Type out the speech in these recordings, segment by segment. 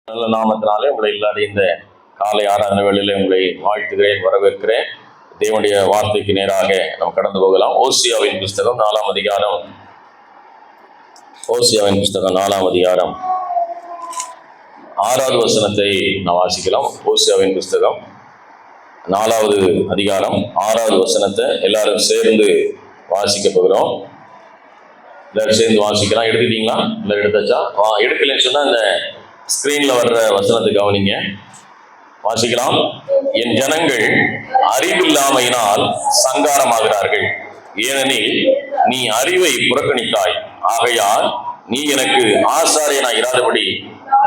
நல்ல நாமத்தினாலே உங்களை எல்லாரும் இந்த காலை ஆராதனை வேளையிலே உங்களை வாழ்த்துகிறேன், வரவேற்கிறேன். தேவனுடைய வார்த்தைக்கு நேராக நாம் கடந்து போகலாம். ஓசியாவின் புஸ்தகம் 4ஆம் அதிகாரம். ஓசியாவின் புஸ்தகம் 4ஆம் அதிகாரம் 6வது வசனத்தை நாம் வாசிக்கலாம். ஓசியாவின் புஸ்தகம் 4வது அதிகாரம் 6வது வசனத்தை எல்லாரும் சேர்ந்து வாசிக்க போகிறோம். எல்லாரும் சேர்ந்து வாசிக்கலாம். எடுத்துட்டீங்களா? எல்லாரும் எடுத்தாச்சா? எடுக்கலன்னு சொன்னா இந்த ஸ்கிரீன்ல வர்ற வசனத்தை கவனிங்க. வாசிக்கலாம். என் ஜனங்கள் அறிவில்லாமையினால் சங்காரமாகிறார்கள், ஏனெனில் நீ அறிவை புறக்கணித்தாய். ஆகையால் நீ எனக்கு ஆசாரியனாய் இராதபடி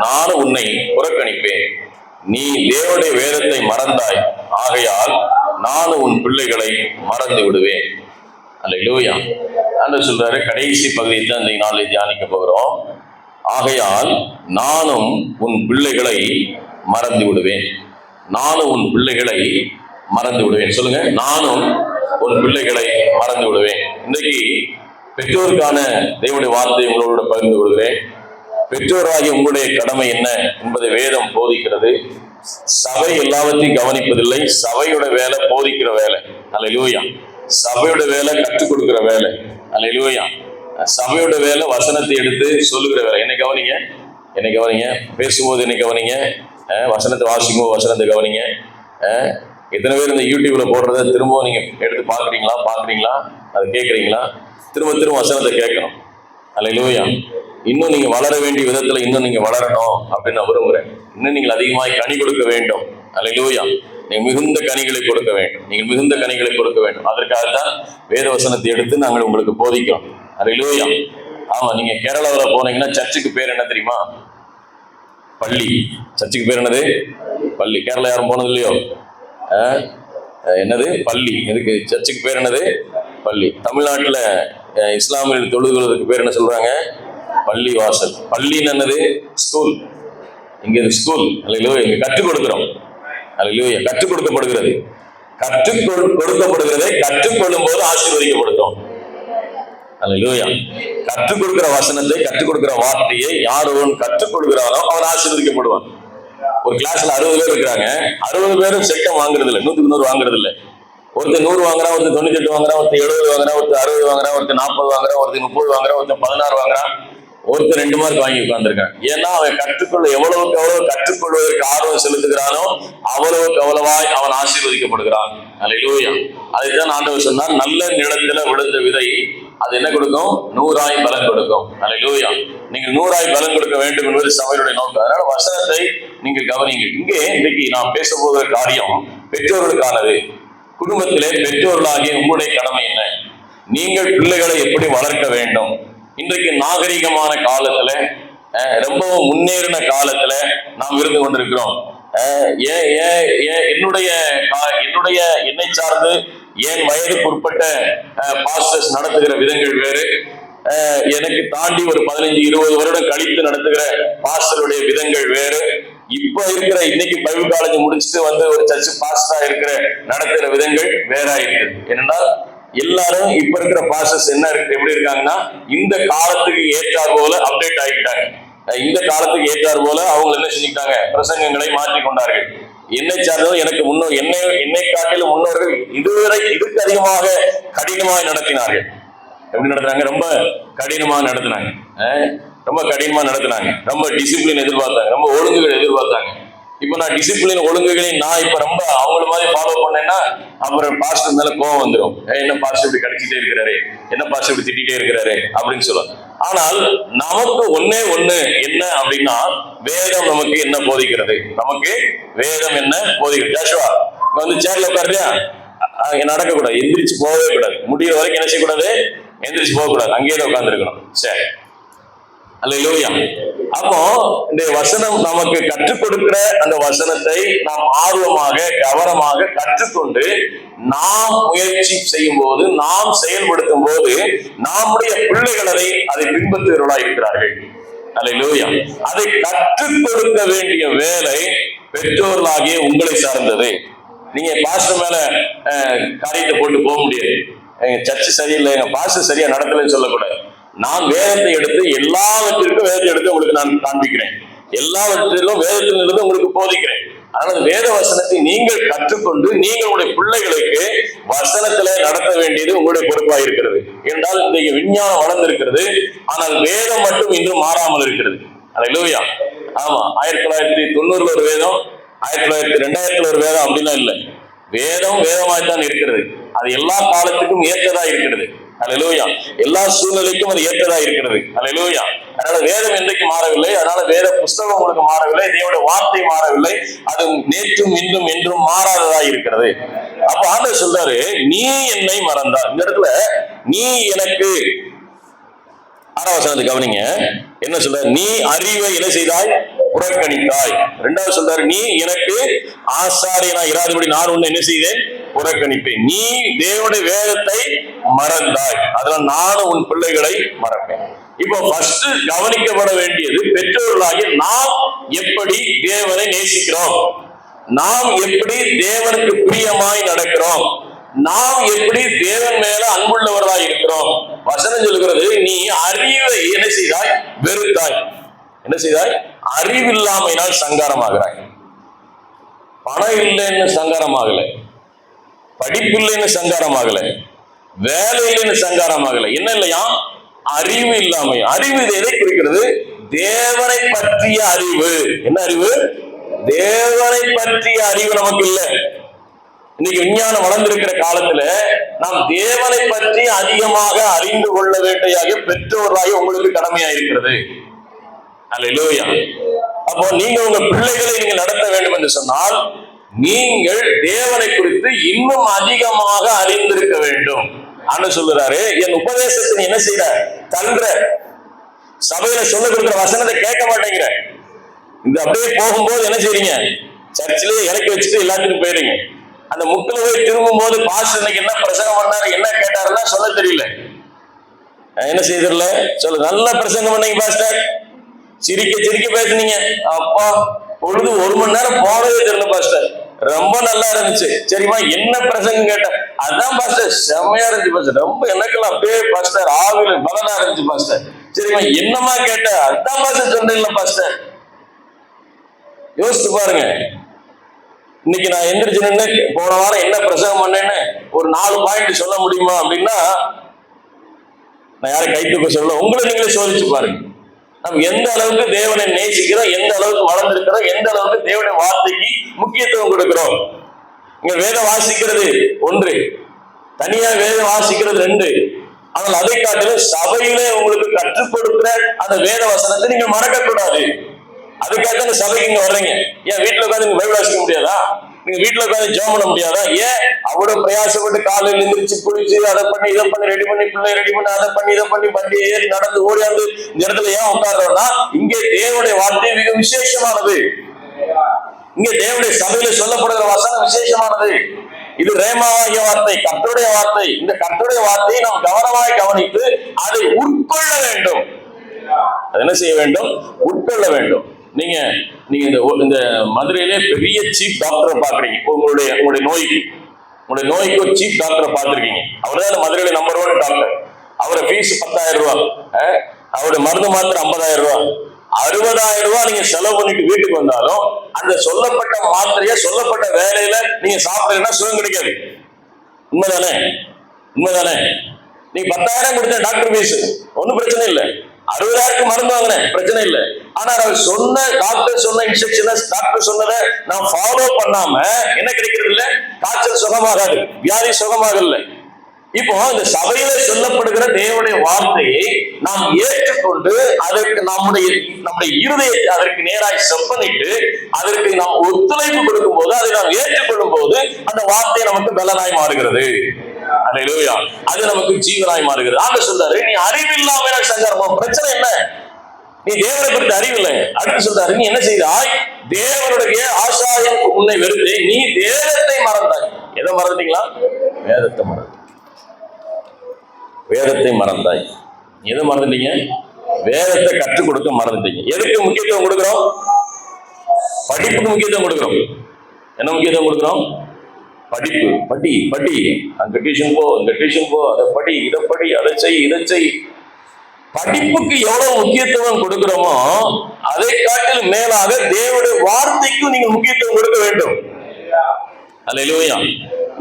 நானும் உன்னை புறக்கணிப்பேன். நீ தேவனுடைய வேதத்தை மறந்தாய். ஆகையால் நானும் உன் பிள்ளைகளை மறந்து விடுவேன். அல்லேலூயா. ஆண்டவர் சொல்றாரு, கடைசி பகுதியை தான் இந்த நாளை தியானிக்க போகிறோம். ஆகையால் நானும் உன் பிள்ளைகளை மறந்து விடுவேன். நானும் உன் பிள்ளைகளை மறந்து விடுவேன். சொல்லுங்க, நானும் உன் பிள்ளைகளை மறந்து விடுவேன். இன்றைக்கு பெற்றோருக்கான தேவனுடைய வார்த்தை உங்களோட பகிர்ந்து கொள்கிறேன். பெற்றோராகிய உங்களுடைய கடமை என்ன என்பதை வேதம் போதிக்கிறது. சபை எல்லாவற்றையும் கவனிப்பதில்லை. சபையோட வேலை போதிக்கிற வேலை. அல்லேலூயா. சபையோட வேலை கற்றுக் கொடுக்கிற வேலை. அல்லேலூயா. சபையோட வேலை வசனத்தை எடுத்து சொல்லுகிற வேலை. என்னை கவனிங்க, என்னை கவனிங்க. பேசும்போது என்னை கவனிங்க. வசனத்தை வாசிக்கும்போது வசனத்தை கவனிங்க. எத்தனை பேர் இந்த யூடியூப்ல போடுறத திரும்பவும் நீங்க எடுத்து பாக்குறீங்களா? அதை கேட்குறீங்களா? திரும்ப திரும்ப வசனத்தை கேட்கணும். அல்லேலூயா. இன்னும் நீங்க வளர வேண்டிய விதத்துல இன்னும் நீங்க வளரணும் அப்படின்னு நான் விரும்புறேன். இன்னும் நீங்கள் அதிகமாக கனி கொடுக்க வேண்டும். அல்லேலூயா. நீங்கள் மிகுந்த கனிகளை கொடுக்க வேண்டும். நீங்கள் மிகுந்த கனிகளை கொடுக்க வேண்டும். அதற்காகத்தான் வேத வசனத்தை எடுத்து நாங்கள் உங்களுக்கு போதிக்கிறோம். அல்லேலூயா. ஆமா, நீங்க கேரளாவில் போனீங்கன்னா சர்ச்சுக்கு பேர் என்ன தெரியுமா? பள்ளி. சர்ச்சுக்கு பேர் என்னது? பள்ளி. கேரளா யாரும் போனது இல்லையோ? என்னது? பள்ளி. இதுக்கு சர்ச்சுக்கு பேர் என்னது? பள்ளி. தமிழ்நாட்டில் இஸ்லாமியர்கள் தொழுகிறதுக்கு பேர் என்ன சொல்றாங்க? பள்ளி வாசல். பள்ளின்னு என்னது? ஸ்கூல். இங்க இது ஸ்கூல். அல்லேலூயா. இங்க கற்றுக் கொடுக்கிறோம். அல்லேலூயா. கற்றுக் கொடுக்கப்படுகிறது. கற்றுக் கொடுக்கப்படுகிறதை கற்றுக்கொள்ளும் போது ஆசீர்வதிக்கப்படுகிறோம். அல்லேலூயா. கற்றுக் கொடுக்கிற வசனத்தை, கற்றுக் கொடுக்கிற வார்த்தையை யார் ஒருவன் கற்றுக் கொடுக்கிறாரோ அவன் ஆசீர்வதிக்கப்படுவான். ஒரு கிளாஸ்ல 60 பேர் இருக்கிறாங்க. 60 பேரும் செக்கம் வாங்குறது இல்லை, 100க்கு 100 வாங்குறது இல்லை. ஒருத்தர் 100 வாங்குறான், ஒருத்தர் 98 வாங்குறான், ஒருத்தர் 70 வாங்குறான், ஒருத்தர் 60 வாங்குறான், ஒருத்தர் 40 வாங்குறான், ஒருத்தர் 30 வாங்குறான், ஒருத்தர் 16 வாங்குறான், ஒருத்தர் 2 மார்க் வாங்கி உட்கார்ந்துருக்கான். ஏன்னா அவன் கற்றுக்கொள்ள எவ்வளவுக்கு எவ்வளவு கற்றுக்கொள்வதற்கு ஆர்வம் செலுத்துகிறானோ அவ்வளவுக்கு அவ்வளவாய் அவன் ஆசீர்வதிக்கப்படுகிறான். அல்லேலூயா. அதுதான் ஆண்டவர் சொன்னார், நல்ல நிலத்துல விழுந்த விதை அது என்ன கொடுக்கும்? 100 பலன் கொடுக்கும். அல்லேலூயா. நீங்கள் 100 பலன் கொடுக்க வேண்டும் என்பது சபையுடைய நோக்கம். அதனால வசனத்தை நீங்கள் கவனிங்க. இங்கே இன்றைக்கு நாம் பேச போகிற காரியம் பெற்றோர்களுக்கானது. குடும்பத்திலே பெற்றோர்களாகிய உங்களுடைய கடமை என்ன? நீங்கள் பிள்ளைகளை எப்படி வளர்க்க வேண்டும்? இன்றைக்கு நாகரிகமான காலத்துல, ரொம்பவும் முன்னேறின காலத்துல நாம் இருந்து கொண்டிருக்கிறோம். என்னை சார்ந்து என் வயதுக்கு உட்பட்ட பாஸ்டர்ஸ் நடத்துகிற விதங்கள் வேறு. எனக்கு தாண்டி ஒரு 15-20 வருடம் கழித்து நடத்துகிற பாஸ்டருடைய விதங்கள் வேறு. இப்ப இருக்கிற இன்னைக்கு பைபிள் காலேஜ் முடிச்சுட்டு வந்து ஒரு சர்ச் பாஸ்டரா இருக்கிற நடத்துகிற விதங்கள் வேறா இருக்குது. என்னன்னா எல்லாரும் இப்ப இருக்கிற பாஸ்டர்ஸ் என்ன இருக்கு, எப்படி இருக்காங்கன்னா இந்த காலத்துக்கு ஏற்றார் போல அப்டேட் ஆகிட்டாங்க. இந்த காலத்துக்கு ஏற்றார் போல அவங்க என்ன செஞ்சுக்கிட்டாங்க? பிரசங்கங்களை மாற்றிக் கொண்டார்கள். என்னை சார்ந்ததும் எனக்கு என்னை காட்டிலும் முன்னோர்கள் இதுக்கு அதிகமாக கடினமாக நடத்தினார்கள். எப்படி நடத்துறாங்க? ரொம்ப கடினமாக நடத்தினாங்க. ரொம்ப டிசிப்ளின் எதிர்பார்த்தாங்க, ரொம்ப ஒழுங்குகள் எதிர்பார்த்தாங்க. இப்ப நான் டிசிப்ளின் ஒழுங்குகளை நான் இப்ப ரொம்ப அவங்கள மாதிரி ஃபாலோ பண்ணேன்னா அப்புறம் பாஸ்டர் மேல கோவம் வந்துடும். என்ன பாஸ்டர் இப்படி கடிச்சிட்டே இருக்கிறாரு, என்ன பாஸ்டர் இப்படி திட்டிகிட்டே இருக்கிறாரு அப்படின்னு சொல்லுவாங்க. ஆனால் நமக்கு ஒண்ணே ஒண்ணு என்ன அப்படின்னா, வேதம் நமக்கு என்ன போதிக்கிறது? நமக்கு வேதம் என்ன போதிக்கிறது? ஜாஷுவா வந்து சேர்ல உட்காருறியா? நடக்கக்கூடாது, எந்திரிச்சு போகவே கூடாது. முடிகிற வரைக்கும் என்ன செய்யக்கூடாது? எந்திரிச்சு போகக்கூடாது, அங்கேயே உட்கார்ந்து இருக்கணும். சரி. அல்லேலூயா. அப்போ இந்த வசனம் நமக்கு கற்றுக் கொடுக்கிற அந்த வசனத்தை நாம் ஆர்வமாக கவனமாக கற்றுக்கொண்டு நாம் முயற்சி செய்யும் போது, நாம் செயல்படுத்தும் போது நம்முடைய பிள்ளைகள் அதை பின்பற்றுகிறவர்களா இருக்கிறார்கள். அல்லேலூயா. அதை கற்றுக் கொடுக்க வேண்டிய வேலை பெற்றோர்களாகிய உங்களை சார்ந்தது. நீங்க பாஸ்டர் மேல காரியத்தை போட்டு போக முடியாது. எங்க சர்ச்சு சரியில்லை, எங்க பாஸ்டர் சரியா நடத்தலைன்னு சொல்லக்கூடாது. நான் வேதத்தை எடுத்து எல்லாவற்றிற்கும் வேதத்தை எடுத்து உங்களுக்கு நான் காண்பிக்கிறேன். எல்லாவற்றிலும் வேதத்திலிருந்து உங்களுக்கு போதிக்கிறேன். அதனால வேத வசனத்தை நீங்கள் கற்றுக்கொண்டு நீங்கள் உங்களுடைய பிள்ளைகளுக்கு வசனத்திலே நடத்த வேண்டியது உங்களுடைய பொறுப்பாக இருக்கிறது. என்றால் இன்றைக்கு விஞ்ஞானம் வளர்ந்திருக்கிறது, ஆனால் வேதம் மட்டும் இன்றும் மாறாமல் இருக்கிறது. அல்லேலூயா. ஆமா, 1990 ஒரு வேதம், 2000 ஒரு வேதம் அப்படிலாம் இல்லை. வேதம் வேதமாய்த்தான் இருக்கிறது. அது எல்லா காலத்துக்கும் ஏற்றதா இருக்கிறது. அல்லேலூயா. எல்லா சூழ்நிலைக்கும் அது ஏற்றதா இருக்கிறது. அல்லேலூயா. அதனால வேதம் என்றைக்கு மாறவில்லை, அதனால வேத புஸ்தகம் உங்களுக்கு மாறவில்லை, தேவனுடைய வார்த்தை மாறவில்லை, அது நேற்றும் இன்றும் என்றும் மாறாததா இருக்கிறது. அப்ப ஆண்டவர் சொல்றாரு, நீ என்னை மறந்தார். இந்த இடத்துல நீ எனக்கு 6ஆம் வசனத்தை கவனிங்க, என்ன சொல்றாரு? நீ அறிவை என்ன செய்தாய்? புறக்கணித்தாய். 2வது சொல்றாரு, நீ எனக்கு ஆசாரியனா இராதபடி நான் உன்னை என்ன செய்தேன்? புறக்கணிப்பேன். நீ தேவனுடைய வேதத்தை மறந்தாய், அதனால் நானும் உன் பிள்ளைகளை மறப்பேன். இப்போ ஃபர்ஸ்ட் கவனிக்கப்பட வேண்டியது, பெற்றோர்களாகிய நாம் எப்படி தேவனை நேசிக்கிறோம், நாம் எப்படி தேவனுக்கு பிரியமாய் நடக்கிறோம், நாம் எப்படி தேவன் மேல அன்புள்ளவர்களாய் இருக்கிறோம். வசனம் சொல்கிறது, நீ அறிவை என்ன செய்தாய்? வெறுத்தாய். என்ன செய்தாய்? அறிவில்லாமையினால் சங்காரமாகிறாய். பணம் இல்லைன்னு சங்காரமாகலை, படிப்பு இல்லைன்னு சங்காரமாகல, வேலை இல்லைன்னு சங்காரமாகல. என்ன இல்லையா? அறிவு இல்லாமை. அறிவு எதை குறிக்கிறது? தேவனை பற்றிய அறிவு. என்ன அறிவு? தேவனை பற்றிய அறிவு நமக்கு இல்லை. இன்னைக்கு விஞ்ஞானம் வளர்ந்திருக்கிற காலத்துல நாம் தேவனை பற்றி அதிகமாக அறிந்து கொள்ள வேண்டிய பெற்றோராக உங்களுக்கு கடமையா இருக்கிறது. அல்லேலூயா. அப்போ நீங்க உங்க பிள்ளைகளை நீங்க நடத்த வேண்டும் என்று சொன்னால், நீங்கள் தேவனை குறித்து இன்னும் அதிகமாக அறிந்திருக்க வேண்டும். ஆண்டவர் சொல்லுறாரு, என் உபதேசத்தை என்ன செய்யற? தள்ளுற. சபையில சொல்ல கொடுக்கிற வசனத்தை கேட்க மாட்டேங்கிற. இந்த அப்படியே போகும்போது என்ன செய்றீங்க? சர்ச்சிலேயே இறக்கி வச்சுட்டு எல்லாத்துக்கும் போயிருங்க. அந்த முக்கில போய் திரும்பும் போது பாஸ்டர் இன்னைக்கு என்ன பிரசங்கம் பண்ணாரு, என்ன கேட்டாருன்னா சொல்ல தெரியல. என்ன செய்யறதுல சொல்லு, நல்லா பிரசங்கம் பண்ணீங்க பாஸ்டர், சிரிக்க சிரிக்க பேசுனீங்க, அப்பா பொழுது 1 மணி நேரம் போனதே தெரியல பாஸ்டர், ரொம்ப நல்லா இருந்துச்சு. சரிம்மா என்ன பிரசங்கம் கேட்டேன்? அதான் பாஸ்டர் செம்மையா இருந்துச்சு பாஸ்டர், ரொம்ப எனக்கெல்லாம் அப்படியே பாஸ்டர் ஆவில பலனா இருந்துச்சு பாஸ்டர். சரிம்மா என்னமா கேட்ட? அதான் பாஸ்டர் சொன்னேன்ல பாஸ்டர். யோசிச்சு பாருங்க. இன்னைக்கு நான் எந்திரிச்சு நின்று போன வாரம் என்ன பிரசங்கம் பண்ணேன்னு ஒரு 4 பாயிண்ட் சொல்ல முடியுமா அப்படின்னா, நான் யாரும் கைத்துக்க சொல்ல, உங்களை நீங்களே சோதிச்சு பாருங்க. நம்ம எந்த அளவுக்கு தேவனை நேசிக்கிறோம், எந்த அளவுக்கு வளர்ந்திருக்கிறோம், எந்த அளவுக்கு தேவனுடைய வார்த்தைக்கு முக்கியத்துவம் கொடுக்கிறோம். இங்க வேதம் வாசிக்கிறது 1, தனியா வேதம் வாசிக்கிறது 2. ஆனால் அதை காட்டிலும் சபையிலே உங்களுக்கு கற்றுக் கொடுக்கிற அந்த வேத வசனத்தை நீங்க மறக்க கூடாது. அதுக்காக அந்த சபைக்கு இங்க வர்றீங்க. ஏன் வீட்டுல உட்காந்து நீங்க பைபிள் வாசிக்க முடியாதா? நீங்க வீட்டுல உட்காந்து ஜெபம் பண்ண முடியாதா? ஏன் அவ்வளவு பிரயாசப்பட்டு காலையில் எந்திரிச்சு குளிச்சு அதை பண்ணி இதை பண்ணி ரெடி பண்ணி பிள்ளை ரெடி பண்ணி அதை பண்ணி இதை பண்ணி வண்டி ஏறி நடந்து ஓடியாந்து இந்த இடத்துல ஏன் உட்கார்றோம்னா, இங்கே தேவனுடைய வார்த்தை மிக விசேஷமானது. இங்க தேவனுடைய சபையில சொல்லப்படுகிற வசனம் விசேஷமானது. இது ரேமாவாகிய வார்த்தை, கர்த்தருடைய வார்த்தை. இந்த கர்த்தருடைய வார்த்தையை நாம் கவனமாய் கவனித்து அதை உட்கொள்ள வேண்டும். அது என்ன செய்ய வேண்டும்? உட்கொள்ள வேண்டும். நீங்க இந்த மதுரையிலே பெரிய சீஃப் டாக்டரை பாக்குறீங்க. உங்களுடைய நோய்க்கு ஒரு சீஃப் டாக்டரை பார்த்திருக்கீங்க. அவர் தான் மதுரையில நம்பர் 1 டாக்டர். அவரை ஃபீஸ் 10,000 ரூபாய், அவருடைய மருந்து மாத்திரை 50,000 ரூபாய், 60,000 ரூபாய் நீங்க செலவு பண்ணிட்டு வீட்டுக்கு வந்தாலும் அந்த சொல்லப்பட்ட மாத்திரைய சொல்லப்பட்ட வேலையில நீங்க சாப்பிட்டீங்கன்னா சுகம் கிடைக்காது. உண்மைதானே? உண்மைதானே? நீங்க 10,000 கொடுத்த டாக்டர் ஃபீஸ் ஒன்னும் பிரச்சனை இல்லை, 60,000 மருந்து வாங்கினேன் பிரச்சனை இல்லை. ஆனா அவர் சொன்ன டாக்டர் சொன்ன இன்ஸ்ட்ரக்ஷனை, டாக்டர் சொன்னதை நான் ஃபாலோ பண்ணாம என்ன கிடைக்கிறது இல்லை? காய்ச்சல் சுகமாகாது, வியாதி சுகமாகல. இப்போ இந்த சபையில சொல்லப்படுகிற தேவனுடைய வார்த்தையை நாம் ஏற்றுக்கொண்டு அதற்கு நம்முடைய இருதயத்தை அதற்கு நேராய் செப்பனிட்டு அதற்கு நாம் ஒத்துழைப்பு கொடுக்கும் போது, அதை நாம் ஏற்றுக்கொள்ளும் போது அந்த வார்த்தை நமக்கு பலனாய் மாறுகிறது. அல்லேலூயா. அது நமக்கு ஜீவனாய் மாறுகிறது. ஆண்டவர் சொல்றாரு, நீ அறிவில்லாம சங்காரம். பிரச்சனை என்ன? நீ தேவனை குறித்து அறிவில்லை. அடுத்து சொல்றாரு, நீ என்ன செய்தாய்? தேவனுடைய ஆசாரியன் உன்னை வெறுத்து நீ வேதத்தை மறந்தாய். எதை மறந்துட்டீங்களா? வேதத்தை மறந்து. வேதத்தை மறந்தாய். எதை மறந்துட்டீங்க? வேதத்தை கற்றுக் கொடுக்க மறந்துட்டீங்க. எதுக்கு முக்கியத்துவம் கொடுக்கிறோம்? படிப்புக்கு முக்கியத்துவம் கொடுக்கிறோம். என்ன முக்கியத்துவம் கொடுக்கிறோம்? படிப்பு. படி, அங்க டியூஷன் போ, இங்க டியூஷன் போ, அதை படி, இதை படி, அதை செய், இதை செய். படிப்புக்கு எவ்வளவு முக்கியத்துவம் கொடுக்கிறோமோ அதை காட்டிலும் மேலாக தேவனுடைய வார்த்தைக்கும் நீங்கள் முக்கியத்துவம் கொடுக்க வேண்டும். அல்லேலூயா.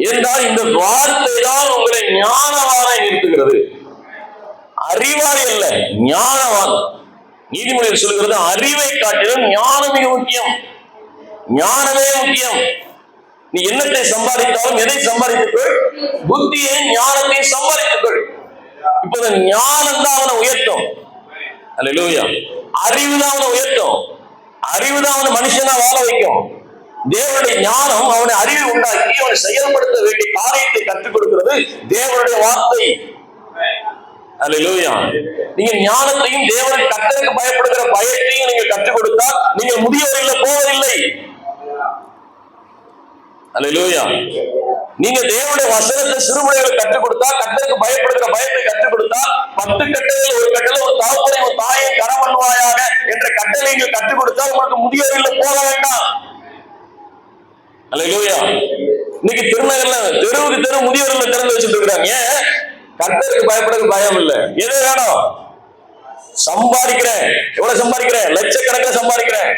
என்றால் இந்த வார்த்தை தான் உங்களை ஞானவானாய் நிறுத்துகிறது. அறிவாளி அல்ல, ஞானவான். நீதிமொழியில் சொல்கிறது அறிவை காட்டிலும் ஞானம் மிக முக்கியம். ஞானமே முக்கியம். நீ என்னத்தை சம்பாதித்தாலும் எதை சம்பாதித்துக்கொள், புத்தியை ஞானத்தை சம்பாதித்துக்கொள். இப்ப ஞானம் தான் அவனை உயர்த்தும். அல்லேலூயா. அறிவு தான் அவனை உயர்த்தும். அறிவு தான் அவனை மனுஷனா வாழ வைக்கும். தேவனுடைய ஞானம் அவனை அறிவு உண்டாக்கி அவனை செயல்படுத்த வேண்டிய காரியத்தை கற்றுக் கொடுக்கிறது தேவனுடைய வார்த்தை. அல்லேலூயா. நீங்க ஞானத்தையும் தேவனுடைய கர்த்தருக்கு பயப்படுகிற பயத்தையும் நீங்க கற்றுக் கொடுத்தால் நீங்க முதியவரில்லை, போவதில்லை. அல்லேலூயா. நீங்க தேவனுடைய வசனத்தை சிறுபிள்ளைகளை கற்றுக் கொடுத்தா, கர்த்தருக்கு பயப்படுகிற பயத்தை கற்றுக் கொடுத்தா, 10 கட்டளையில் ஒரு கட்டளை ஒரு தகப்பனை ஒரு தாயை கரம் பண்ணுவாயாக என்ற கட்டளை நீங்கள் கற்றுக் கொடுத்தா உங்களுக்கு முதியவரில்லை, போக வேண்டாம். அல்லேலூயா. இன்னைக்கு திருநகர்ல தெருவுக்கு தெரு முதியவர்கள் திறந்து வச்சுட்டு இருக்காங்க. கர்த்தருக்கு பயப்படுற பயம் இல்ல. எது வேணும்? சம்பாதிக்கிறேன். எவ்வளவு சம்பாதிக்கிறேன்? லட்சக்கணக்கில் சம்பாதிக்கிறேன்.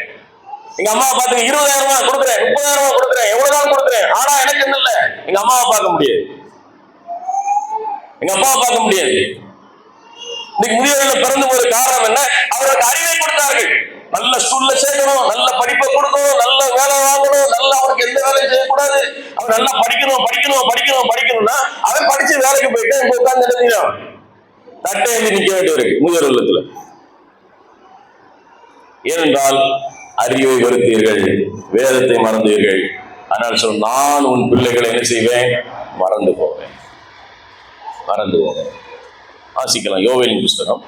எங்க அம்மாவை பார்த்து 20,000 ரூபாய் கொடுக்குறேன், 30,000 ரூபாய் கொடுக்குறேன், எவ்வளவுதான் கொடுக்குறேன். ஆனா எனக்கு என்ன இல்ல, எங்க அம்மாவை பார்க்க முடியாது, எங்க அப்பாவை பார்க்க முடியாது. இன்னைக்கு முதியவர்கள் பிறந்து போற காரணம் என்ன? அவருக்கு அறிவை கொடுத்தார்கள். நல்ல ஸ்கூல்ல சேர்க்கணும், நல்ல படிப்பை கொடுக்கணும், நல்ல வேலை வாங்கணும், நல்ல அவனுக்கு எந்த வேலையும் செய்யக்கூடாது, அவன் நல்லா படிக்கணும் படிக்கணும் படிக்கணும் படிக்கணும்னா அவன் படிச்சு வேலைக்கு போயிட்டு இங்க உட்கார்ந்து எழுதினான் தட்டை எழுதி நிக்க வேண்டியவருக்கு முதியோர் இல்லத்துல. ஏனென்றால் அறிவை வெறுத்தீர்கள், வேதத்தை மறந்தீர்கள். அதனால் சொல், நான் உன் பிள்ளைகளை என்ன செய்வேன்? மறந்து போவேன், மறந்து போவேன். வாசிக்கலாம் யோவேலின் புஸ்தகம்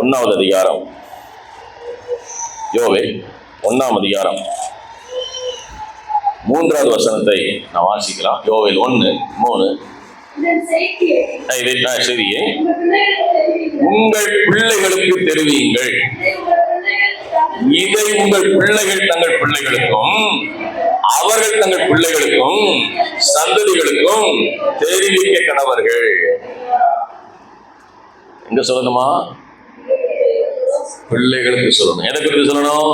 1வது அதிகாரம். யோவேல் 1ஆம் அதிகாரம் 3வது வசனத்தை நான் வாசிக்கலாம். யோவேல் 1:3. சரியே, உங்கள் பிள்ளைகளுக்கு தெரிவியுங்கள், இதை உங்கள் பிள்ளைகள் தங்கள் பிள்ளைகளுக்கும் அவர்கள் தங்கள் பிள்ளைகளுக்கும் சந்ததிகளுக்கும் தெரிவிக்க கடவர்கள். எங்க சொல்லணுமா? பிள்ளைகளுக்கு சொல்லணும். எதை குறித்து சொல்லணும்?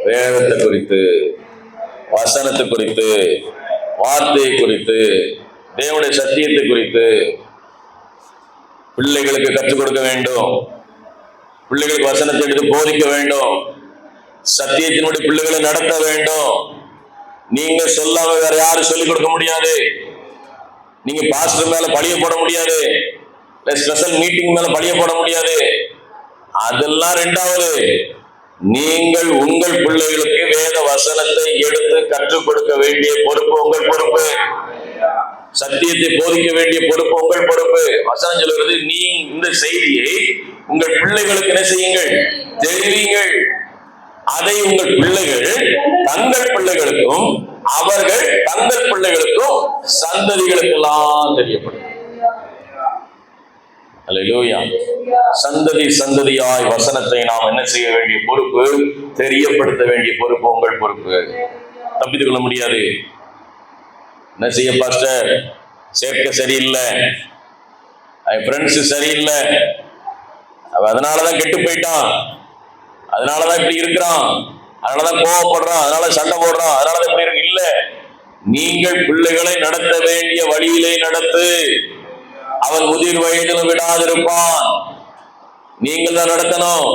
வேதத்தை குறித்து, வசனத்தை குறித்து, வார்த்தையை குறித்து, தேவனுடைய சத்தியத்தை குறித்து பிள்ளைகளுக்கு கற்றுக் கொடுக்க வேண்டும். பிள்ளைகளுக்கு வசனத்தை எடுத்து போதிக்க வேண்டும். சத்தியத்தினுடைய பிள்ளைகளை நடத்த வேண்டும். நீங்க சொல்லாம வேற யாரும் சொல்லிக் கொடுக்க முடியாது. நீங்க பாஸ்டர் மேல பழிய போட முடியாது, ஸ்பெஷல் மீட்டிங் மேல பழிய போட முடியாது. அதெல்லாம் 2வது. நீங்கள் உங்கள் பிள்ளைகளுக்கு வேத வசனத்தை எடுத்து கற்றுக் கொடுக்க வேண்டிய பொறுப்பு உங்கள் பொறுப்பு. சத்தியத்தை போதிக்க வேண்டிய பொறுப்பு உங்கள் பொறுப்பு. வசனம் சொல்கிறது, நீ இந்த செய்தியை உங்கள் பிள்ளைகளுக்கு என்ன செய்யுங்கள்? தெரிவியுங்கள். அதை உங்கள் பிள்ளைகள் தங்கள் பிள்ளைகளுக்கும் அவர்கள் தங்கள் பிள்ளைகளுக்கும் சந்ததிகளுக்கெல்லாம் தெரியப்படும். அல்லேலூயா. சந்ததி சந்ததியாய் வசனத்தை நாம் என்ன செய்ய வேண்டிய பொறுப்பு? தெரியப்படுத்த வேண்டிய பொறுப்பு உங்கள் பொறுப்பு. தப்பித்துக் கொள்ள முடியாது. என்ன செய்ய பாஸ்டர்? சேர்க்க சரியில்லை, ஃப்ரெண்ட்ஸ் சரியில்லை, அதனாலதான் கெட்டு போயிட்டான், அதனாலதான் இப்படி இருக்கிறான், அதனாலதான் கோவப்படுறான், அதனால சண்டை போடுறான், அதனாலதான் இப்படி இருக்கு. இல்ல, நீங்கள் பிள்ளைகளை நடத்த வேண்டிய வழியிலே நடத்து. அவன் முதிர் வயதிலும் விடாதிருப்பான். நீங்கள் தான் நடத்தணும்.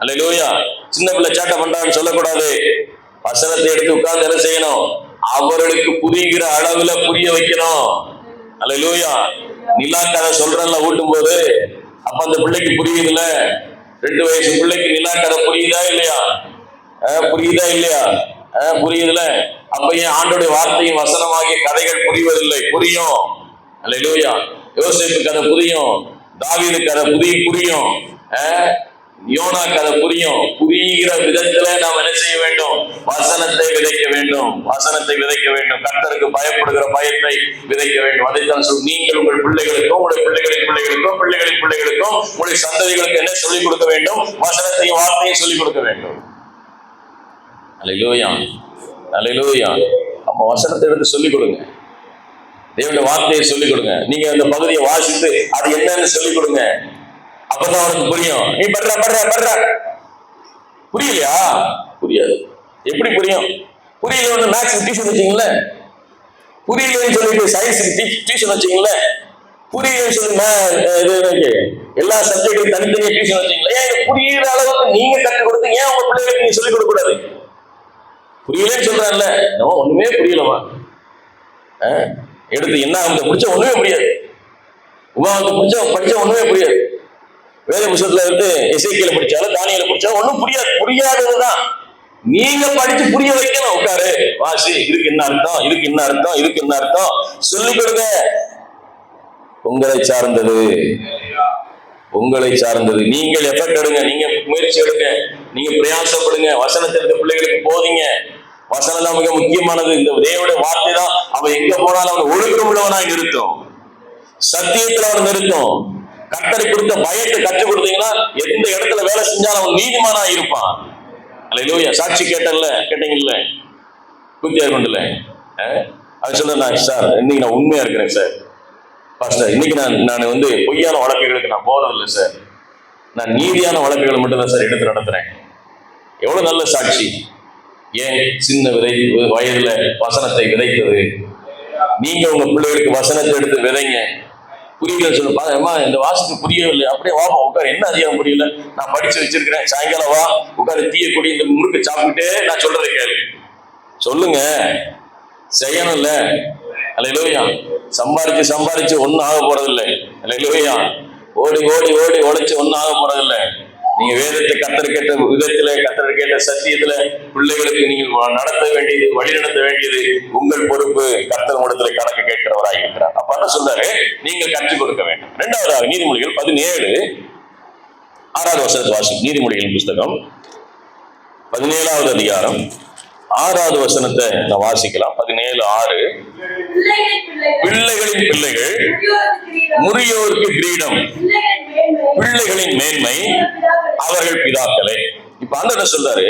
அல்லேலூயா. சின்ன பிள்ளை சேட்டை பண்றான்னு சொல்லக்கூடாது. வசனத்தை எடுத்து உட்கார்ந்து என்ன செய்யணும்? அவர்களுக்கு புரிகிற அளவுல புரிய வைக்கணும். அல்லேலூயா. நிலா கதை சொல்றேன்ல ஊட்டும் போது, அப்ப அந்த பிள்ளைக்கு புரியுதுல. 2 வயசு பிள்ளைக்கு நிலா கதை புரியுதா இல்லையா? புரியுதா இல்லையா? புரியுதுல. அப்ப ஏன் ஆண்டோடைய வார்த்தையும் வசனமாகிய கதைகள் புரிவதில்லை? புரியும். அல்லேலூயா. யோசேப்பு கதை புரியும், தாவீது கதை புரியும், யோனா கதை புரியும். புரிகிற விதத்துல நாம் என்ன செய்ய வேண்டும்? வசனத்தை விதைக்க வேண்டும். வசனத்தை விதைக்க வேண்டும். கர்த்தருக்கு பயப்படுகிற பயத்தை விதைக்க வேண்டும். அதைத்தான் சொல், நீங்கள் உங்கள் பிள்ளைகளுக்கும் உங்களுடைய பிள்ளைகளின் பிள்ளைகளுக்கும் பிள்ளைகளின் பிள்ளைகளுக்கும் உங்களுடைய சந்ததிகளுக்கு என்ன சொல்லிக் கொடுக்க வேண்டும்? வசனத்தையும் வார்த்தையும் சொல்லிக் கொடுக்க வேண்டும். அல்லேலூயா, அல்லேலூயா. அப்ப வசனத்தை எடுத்து சொல்லிக் கொடுங்க. தேவனுடைய வார்த்தையை சொல்லிக் கொடுங்க. நீங்க அந்த பகுதியை வாசித்து அது என்னன்னு சொல்லிக் கொடுங்க. அப்ப அப்பதான் அவனுக்கு புரியும். நீ படுற புரியலையா? புரியாது. எப்படி புரியும்? புரியல ஒண்ணு மேக்ஸ் டியூஷன் வச்சீங்கல்ல, புரியலன்னு சொல்லிட்டு சயின்ஸ் டியூஷன் வச்சீங்கல்ல, புரியலன்னு சொல்லி எல்லா சப்ஜெக்டும் தனித்தனியா டியூஷன் வச்சீங்களா? ஏன் புரியுற அளவுக்கு நீங்க கற்றுக் கொடுத்து ஏன் உங்க பிள்ளைகளுக்கு நீங்க சொல்லிக் கொடுக்க கூடாது? புரியலன்னு சொல்றான்ல, நம்ம ஒண்ணுமே புரியலமா எடுத்து என்ன அவங்க பிடிச்ச ஒண்ணுமே புரியாது, உமாவுக்கு படிச்ச ஒண்ணுமே புரியாது. வேத புத்தகத்துல இருந்து எசேக்கியேல படிச்சாலும் தானியேல படிச்சாலும் ஒண்ணும் புரியாது. புரியாததுதான் நீங்க படிச்சு புரிய வைக்கணும். உட்காரு, வாசி, இதுக்கு என்ன அர்த்தம், இதுக்கு என்ன அர்த்தம், இதுக்கு என்ன அர்த்தம் சொல்லிக் கொடுங்க. உங்களை சார்ந்தது, உங்களை சார்ந்தது. நீங்கள் எஃபர்ட் எடுங்க, நீங்க முயற்சி எடுங்க, நீங்க பிரயாசப்படுங்க. வசனத்திற்கு பிள்ளைகளுக்கு போதீங்க. வசனம் தான் மிக முக்கியமானது. இந்த தேவனுடைய வார்த்தை தான் அவன் எங்க போனாலும் அவன் ஒழுக்கம் உள்ளவனாய் நிறுத்தும், சத்தியத்தில் அவன் நிறுத்தும். கர்த்தரை கொடுத்த பயத்தை கற்றுக் கொடுத்தீங்கன்னா எந்த இடத்துல வேலை செஞ்சாலும் அவன் நீதிமானா இருப்பான். அல்லேலூயா. சாட்சி கேட்டீங்கல்ல, கூத்தியார் கொண்டுல அவன் சொல்றேன், சார் இன்னைக்கு நான் உண்மையா இருக்கிறேன் சார், பாஸ்டர் இன்னைக்கு நான் பொய்யான வழக்குகளுக்கு நான் போறதில்லை சார், நான் நீதியான வழக்குகளை மட்டும்தான் சார் எடுத்து நடத்துறேன். எவ்வளவு நல்ல சாட்சி. ஏன்? சின்ன வயதுல வசனத்தை விதைத்தது. நீங்க உங்க பிள்ளைகளுக்கு வசனத்தை எடுத்து விதைங்க. புரியல சொல்லுமா, இந்த வாசிப்பு புரியவில்லை, அப்படியே வாப்பா உட்காரு, என்ன அதிகம் புரியல, நான் படிச்சு வச்சிருக்கிறேன், சாயங்காலம் வா உட்காரு, தீய கொடி இந்த முறுக்கு சாப்பிட்டுட்டே நான் சொல்றதை கேளு. சொல்லுங்க, செய்யணும்ல. அல்லேலூயா. சம்பாரிச்சு ஒன்னும் ஆக போறதில்லை. அல்லேலூயா. ஓடி ஓடி ஓடி உழைச்சு ஒன்னும் ஆக போறதில்லை. நீங்க வேதத்தை கர்த்தர் கேட்ட விதத்துல, கர்த்தர் கேட்ட சத்தியத்துல பிள்ளைகளுக்கு நீங்கள் நடத்த வேண்டியது, வழி நடத்த வேண்டியது உங்கள் பொறுப்பு. கர்த்தர் இடத்துல கணக்கு கேட்கிறவராக இருக்கிறார். அப்ப என்ன சொல்றாரு? நீங்கள் கற்றுக் கொடுக்க வேண்டும். இரண்டாவதாக நீதிமொழிகள் 17:6 வசனத்தை வாசி. நீதிமொழிகள் புஸ்தகம் 17வது அதிகாரம் 6வது வசனத்தை நான் வாசிக்கலாம். 17:6. பிள்ளைகளின் பிள்ளைகள் முதியோருக்கு கிரீடம், பிள்ளைகளின் மேன்மை அவர்கள் பிதாக்களே. இப்ப அந்த சொல்றாரு,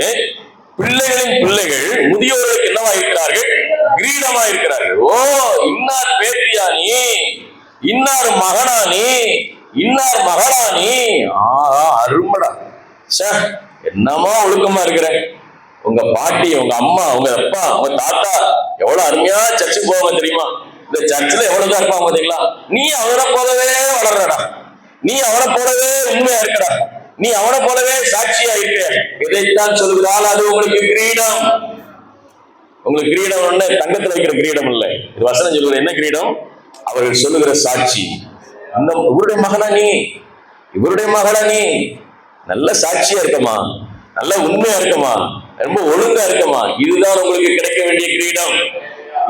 பிள்ளைகளின் பிள்ளைகள் முதியோர்களுக்கு என்னவா இருக்கிறார்கள்? கிரீடமா இருக்கிறார்கள். ஓ, இன்னார் பேத்தியா நீ, இன்னார் மகனா நீ, இன்னார் மகளா நீ, அருமடா, என்னமா ஒழுக்கமா இருக்கிற. உங்க பாட்டி, உங்க அம்மா, உங்க அப்பா, உங்க தாத்தா எவ்வளவு அருமையா சர்ச்சுக்கு போவாங்க தெரியுமா? இந்த சர்ச்சில் எவ்வளவுதான் இருப்பாங்க பாத்தீங்களா? நீ அவனை போலவே வளர்றடா, நீ அவனை போலவே உண்மையா இருக்கடா, நீ அவனை போலவே சாட்சியா இருக்க. இதைத்தான் சொல்லுகிறாள். அது உங்களுக்கு கிரீடம். உங்களுக்கு கிரீடம் ஒண்ணு தங்கத்துல வைக்கிற கிரீடம் இல்லை. இது வசனம் சொல்லுகிற என்ன கிரீடம்? அவர்கள் சொல்லுகிற சாட்சி. இந்த இவருடைய மகனா நீ, இவருடைய மகளா நீ, நல்ல சாட்சியா இருக்கமா, நல்ல உண்மையா இருக்கமா, ரொம்ப ஒழுங்கா இருக்கமா. இதுதான் உங்களுக்கு கிடைக்க வேண்டிய கிரீடம்.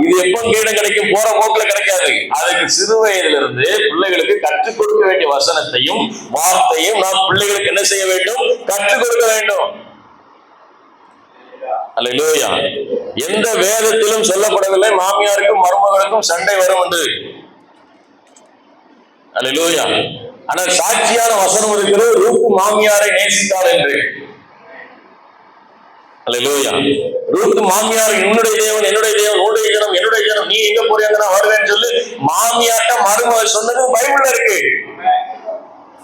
இது எப்ப கிரீடம் கிடைக்கும்? போற போக்குல கிடைக்காது. அதுக்கு சிறு வயதுல இருந்து பிள்ளைகளுக்கு கற்றுக் கொடுக்க வேண்டிய வசனத்தையும் வார்த்தையும் நாம் பிள்ளைகளுக்கு என்ன செய்ய வேண்டும்? கற்றுக் கொடுக்க வேண்டும். அல்லேலூயா. எந்த வேதத்திலும் சொல்லப்படவில்லை மாமியாருக்கும் மருமகளுக்கும் சண்டை வரும் என்று. அல்லேலூயா. ஆனால் சாட்சியான வசனம் இருக்கிறது, ரூத் மாமியாரை நேசித்தாள் என்று. அல்லேலூயா. ரூத் மாமியார் என்னுடைய தேவன், என்னுடைய தேவன், உன்னுடைய ஜனம், என்னுடைய ஜனம், நீ எங்க போறீங்க நான் வருவேன்னு சொல்லி மாமியார்ட்ட மருமகள் சொன்னது பைபிள்ல இருக்கு.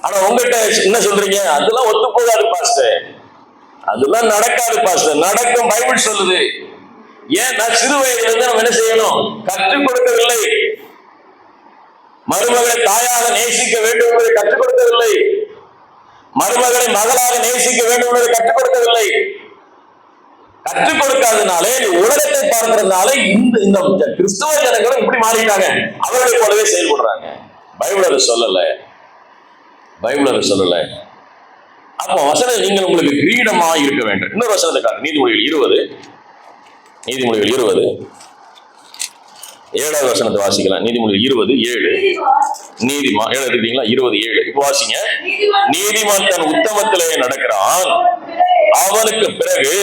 ஆனா உங்ககிட்ட என்ன சொல்றீங்க? அதெல்லாம் ஒத்து போகாது பாஸ்டர், அதெல்லாம் நடக்காது பாஸ்டர். நடக்கும், பைபிள் சொல்லுது. ஏன்? நான் சிறு வயதுல இருந்து நம்ம என்ன செய்யணும்? கற்றுக் கொடுக்கவில்லை. மருமகளை தாயாக நேசிக்க வேண்டும் என்பதை கற்றுக் கொடுக்கவில்லை. மருமகளை மகளாக நேசிக்க வேண்டும் என்பதை கற்றுக் கொடுக்கவில்லை. கற்றுக் கொடுக்காதனாலே, உலகத்தை பார்க்கிறதுனால இந்த கிறிஸ்தவ ஜனங்களும் இப்படி மாறிட்டாங்க. அவர்களை போலவே செயல்படுறாங்க. பைபிள் அதை சொல்லல, பைபிள் அதை சொல்லல. அப்போ வசனம், நீங்கள் உங்களுக்கு கிரீடமா இருக்க வேண்டும். இன்னொரு வசனத்தை காட்டு. நீதிமொழிகள் 20, நீதிமொழிகள் 20 7வது வசனத்தை வாசிக்கலாம். நீதிமொழிகள் 20:7. நீதிமான் 7 எடுத்துட்டீங்களா? 20:7 இப்ப வாசிங்க. நீதிமான் தன் உத்தமத்திலே நடக்கிறான், அவனுக்கு பிறகு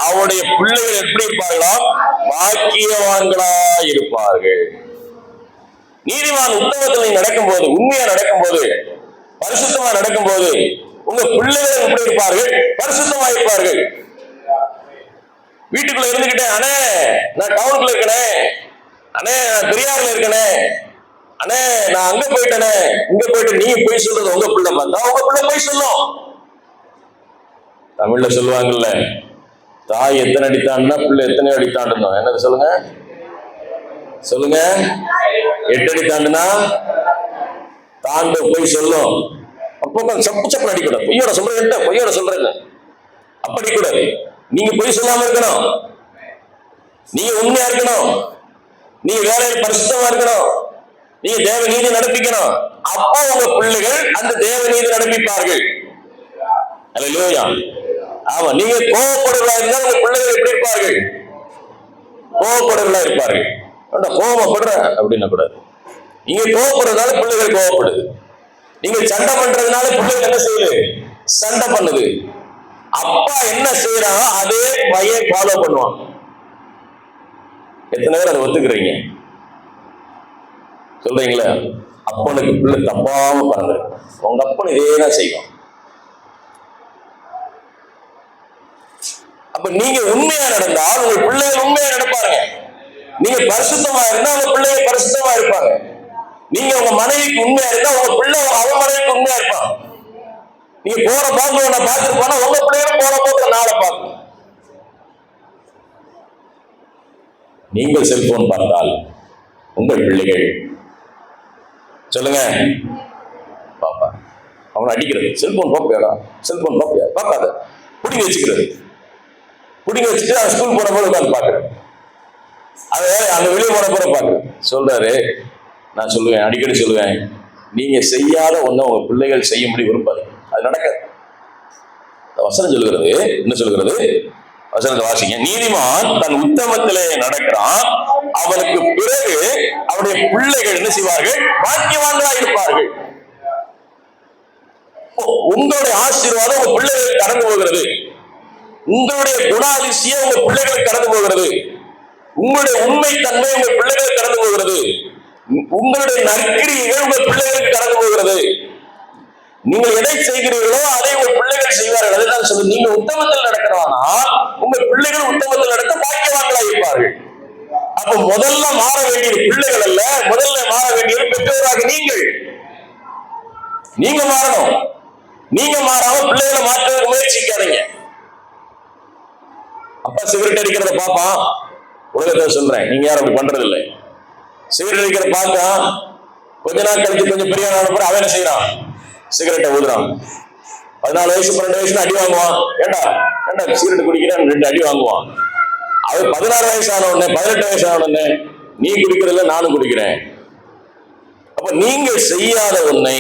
அவனுடைய பிள்ளைகள் எப்படி இருப்பார்களா? பாக்கியவான்களா இருப்பார்கள். நீதிமான் உத்தமத்தில் நடக்கும் போது, உண்மையா நடக்கும் போது, பரிசுத்தமா நடக்கும் போது உங்க பிள்ளைகள் எப்படி இருப்பார்கள்? பரிசுத்தமா இருப்பார்கள். வீட்டுக்குள்ள இருந்துகிட்டே, அண்ணே நான் டவுனுக்குள்ள இருக்கனே, அண்ணே நான் பெரியார்ல இருக்கனே, அண்ணே நான் அங்க போயிட்டேனே, இங்க போயிட்டு நீங்க போய் சொல்றது உங்க பிள்ளை பார்த்தா உங்க பிள்ளை போய் சொல்லும். தமிழ்ல சொல்லுவாங்கல்ல, தாய் எத்தனை அடித்தான்னா பிள்ளை எத்தனை அடித்தாண்டணும். என்னது சொல்லுங்க சொல்லுங்க. 8 அடி தாண்டுனா தாண்ட போய் சொல்லும். அப்போ சப்பு சப்பு அடிக்கூடாது. பொய்யோட சொல்றேன், பொய்யோட சொல்றேன் அப்ப அடிக்கூடாது. நீங்க பொய் சொல்லாம இருக்கணும், நீங்க உண்மையா இருக்கணும், நீங்க வேலையில் பரிசுத்தமா இருக்கணும், நீங்க தேவ நீதி நடப்பிக்கணும். அப்போ உங்க பிள்ளைகள் அந்த தேவ நீதி நடப்பிப்பார்கள். அல்லேலூயா. ஆமா, நீங்க கோபப்படுவதா இருந்தால் உங்க பிள்ளைகள் எப்படி இருப்பார்கள்? கோபப்படுவதா இருப்பார்கள். கோபப்படுற அப்படின்னா கூடாது. நீங்க கோபப்படுறதுனால பிள்ளைகள் கோபப்படுது. நீங்க சண்டை பண்றதுனால பிள்ளைகள் என்ன செய்யுது? சண்டை பண்ணுது. அப்பா என்ன செய்யறாங்க அதே பையன் ஃபாலோ பண்ணுவான். எத்தனை பேர் அதை ஒத்துக்கிறீங்க? சொல்றீங்களா? அப்பனுக்கு பிள்ளை தப்பாம பாருங்க, உங்க அப்பன் இதேதான் செய்வான். அப்ப நீங்க உண்மையா நடந்தால் உங்க பிள்ளைகள் உண்மையா நடப்பாருங்க. நீங்க பரிசுத்தமா இருந்தா உங்க பிள்ளைங்க பரிசுத்தமா இருப்பாங்க. நீங்க உங்க மனைவிக்கு உண்மையா இருந்தா உங்க பிள்ளை அவன் மனைவிக்கு உண்மையா இருப்பான். நீங்க போற போக்கு ஒன்ன பார்த்துட்டு போனா உங்க பிள்ளைகளும் போற போக்கு நாளை பார்க்கும். நீங்கள் செல்போன் பார்த்தால் உங்கள் பிள்ளைகள் சொல்லுங்க பாப்பா அவனை அடிக்கிறது. செல்போன் பார்ப்பியாடா, செல்போன் பார்ப்பியா, பார்க்காத, பிடிங்க வச்சுக்கிறது. பிடிங்க வச்சுட்டு அவன் ஸ்கூல் போன போது உட்காந்து பார்க்குறேன். அது அங்க வெளியே போன போற பார்க்குறேன். சொல்றாரு, நான் சொல்லுவேன், அடிக்கடி சொல்லுவேன், நீங்க செய்யாத ஒண்ணு உங்க பிள்ளைகள் செய்யும்படி விரும்பாது. அது நடக்காது. வசனம் சொல்லுகிறது, என்ன சொல்லுகிறது? வசனத்தை வாசிங்க. நீதிமான் தன் உத்தமத்திலே நடக்கிறான், அவனுக்கு பிறகு அவருடைய பிள்ளைகள் என்ன செய்வார்கள்? பாக்கியவான்களா இருப்பார்கள். உங்களுடைய ஆசீர்வாதம் உங்க பிள்ளைகளுக்கு கடந்து போகிறது. உங்களுடைய குணாதிசயம் உங்க பிள்ளைகளுக்கு கடந்து போகிறது. உங்களுடைய உண்மைத்தன்மை உங்க பிள்ளைகளுக்கு கடந்து போகிறது. உங்களுடைய நற்கிரியைகள் உங்க பிள்ளைகளுக்கு கடந்து போகிறது. நீங்கள் எதை செய்கிறீர்களோ அதை உங்க பிள்ளைகள் செய்வார்கள். அதுதான் சொல்லு. நீங்க உத்தமத்தில் நடக்கிறவானா உங்க பிள்ளைகள் உத்தமத்தில் நடக்க பாக்கியவான்களா இருப்பார்கள். அப்ப முதல்ல மாற வேண்டியது பிள்ளைகள் அல்ல, முதல்ல மாற வேண்டியது பெற்றோராக நீங்கள். நீங்க மாறணும். நீங்க மாறாம பிள்ளைகளை மாற்றுவதற்கு முயற்சிக்காதீங்க. அப்பா சிகரெட் அடிக்கிறத பாப்பான், உலகத்தை சொல்றேன், நீங்க யாரும் அப்படி பண்றது இல்லை. சிகரெட் அடிக்கிறத பார்த்தா கொஞ்ச நாள் கழிச்சு கொஞ்சம் பெரிய நாள் அவன் என்ன செய்யறான்? சிகரெட்டை ஊதுறான். 14 வயசு 12 வயசுல அடி வாங்குவான். ஏண்டா சிகரெட் குடிக்கிறான், 2 அடி வாங்குவான். அவன் 16 வயசு ஆன உடனே 18 வயசு ஆன உடனே நீ குடிக்கிறதில்ல நானும் குடிக்கிறேன். அப்ப நீங்கள் செய்யாத ஒன்றை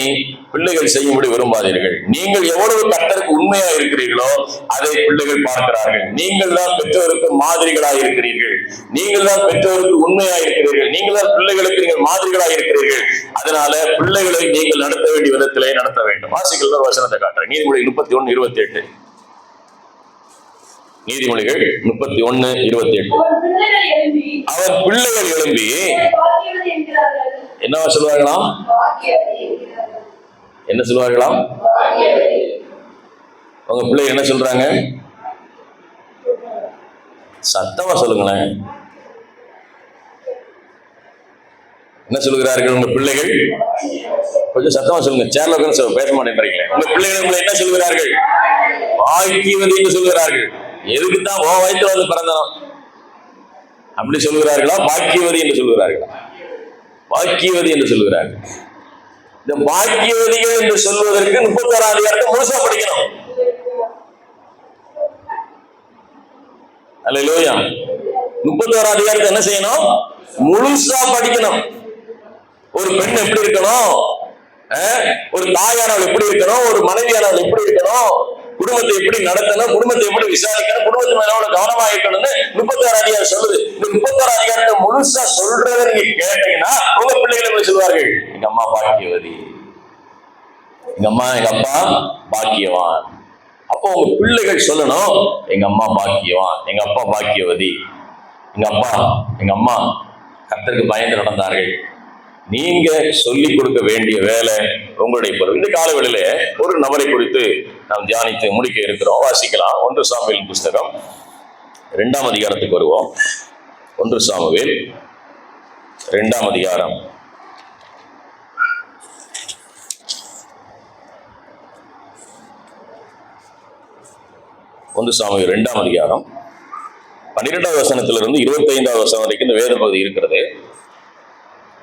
பிள்ளைகள் செய்யும்படி விரும்பாதீர்கள். நீங்கள் எவ்வளவு கர்த்தருக்கு உண்மையா இருக்கிறீர்களோ அதை பிள்ளைகள் பார்க்கிறார்கள். நீங்கள் தான் பெற்றோருக்கு மாதிரிகளாக இருக்கிறீர்கள். நீங்கள் தான் பெற்றோருக்கு உண்மையா இருக்கிறீர்கள். நீங்கள் தான் பிள்ளைகளுக்கு நீங்கள் மாதிரிகளாக இருக்கிறீர்கள். அதனால பிள்ளைகளை நீங்கள் நடத்த வேண்டிய விதத்திலே நடத்த வேண்டும். வாசிகள் ஒரு வசனத்தை காட்டுறேன். நீதிமொழிகள் 31:28. நீதிமொழிகள் 31:28. அவர் பிள்ளைகள் எழும்பி என்னவா சொல்லுவார்களாம்? என்ன சொல்லுவார்களாம்? உங்க பிள்ளைங்க என்ன சொல்றாங்க? சத்தமா சொல்லுங்களேன். என்ன சொல்லுகிறார்கள் உங்க பிள்ளைகள்? கொஞ்சம் சத்தமா சொல்லுங்க. சேர்ல உட்கார்ந்து பேச மாட்டேன்றீங்களே. உங்க பிள்ளைகள் என்ன சொல்லுகிறார்கள்? பாக்கியவதி என்று சொல்லுகிறார்கள். எதுக்குத்தான் ஓ வயிற்று வந்து பிறந்தோம் அப்படி சொல்லுகிறார்களா? பாக்கியவதி என்று சொல்லுகிறார்களா? பாக்கியவதி என்று சொல்லுகிறார்கள். இந்த பாக்கியவதிகள் என்று சொல்வதற்கு 31 அதிகாரத்தை முழுசா படிக்கணும். அல்லேலூயா. 31 அதிகாரத்தை என்ன செய்யணும்? முழுசா படிக்கணும். ஒரு பெண் எப்படி இருக்கணும், ஒரு தாயானவள் எப்படி இருக்கணும், ஒரு மனைவியானவள் எப்படி இருக்கணும், குடும்பத்தை எப்படி நடத்தணும், குடும்பத்தை எப்படி விசாரிக்கணும், குடும்பத்து மேல கவனமா இருக்கணும்னு 31 அதிகாரம் சொல்லுது. இந்த 31 அதிகாரத்தை முழுசா சொல்றத நீங்க கேட்டீங்கன்னா உங்க பிள்ளைகளை சொல்வார்கள், எங்க அம்மா பாக்கியவதி, எங்க அம்மா எங்க அப்பா பாக்கியவான். அப்போ உங்க பிள்ளைகள் சொல்லணும், எங்க அம்மா பாக்கியவான், எங்க அப்பா பாக்கியவதி, எங்க அம்மா கர்த்தருக்கு பயந்து நடந்தார்கள். நீங்க சொல்லிக் கொடுக்க வேண்டிய வேலை உங்களுடைய பொறுப்பு. இந்த காலவெளியில ஒரு நபரை குறித்து நாம் தியானித்து முடிக்க இருக்கிறோம். வாசிக்கலாம். 1 சாமுவேல் புஸ்தகம் 2ஆம் அதிகாரத்துக்கு வருவோம். 1 சாமுவேல் 2ஆம் அதிகாரம் 1 சாமுவேல் 2ஆம் அதிகாரம் 12வது வசனத்திலிருந்து 25வது வசனம் வரைக்கும் இந்த வேத பகுதி இருக்கிறது.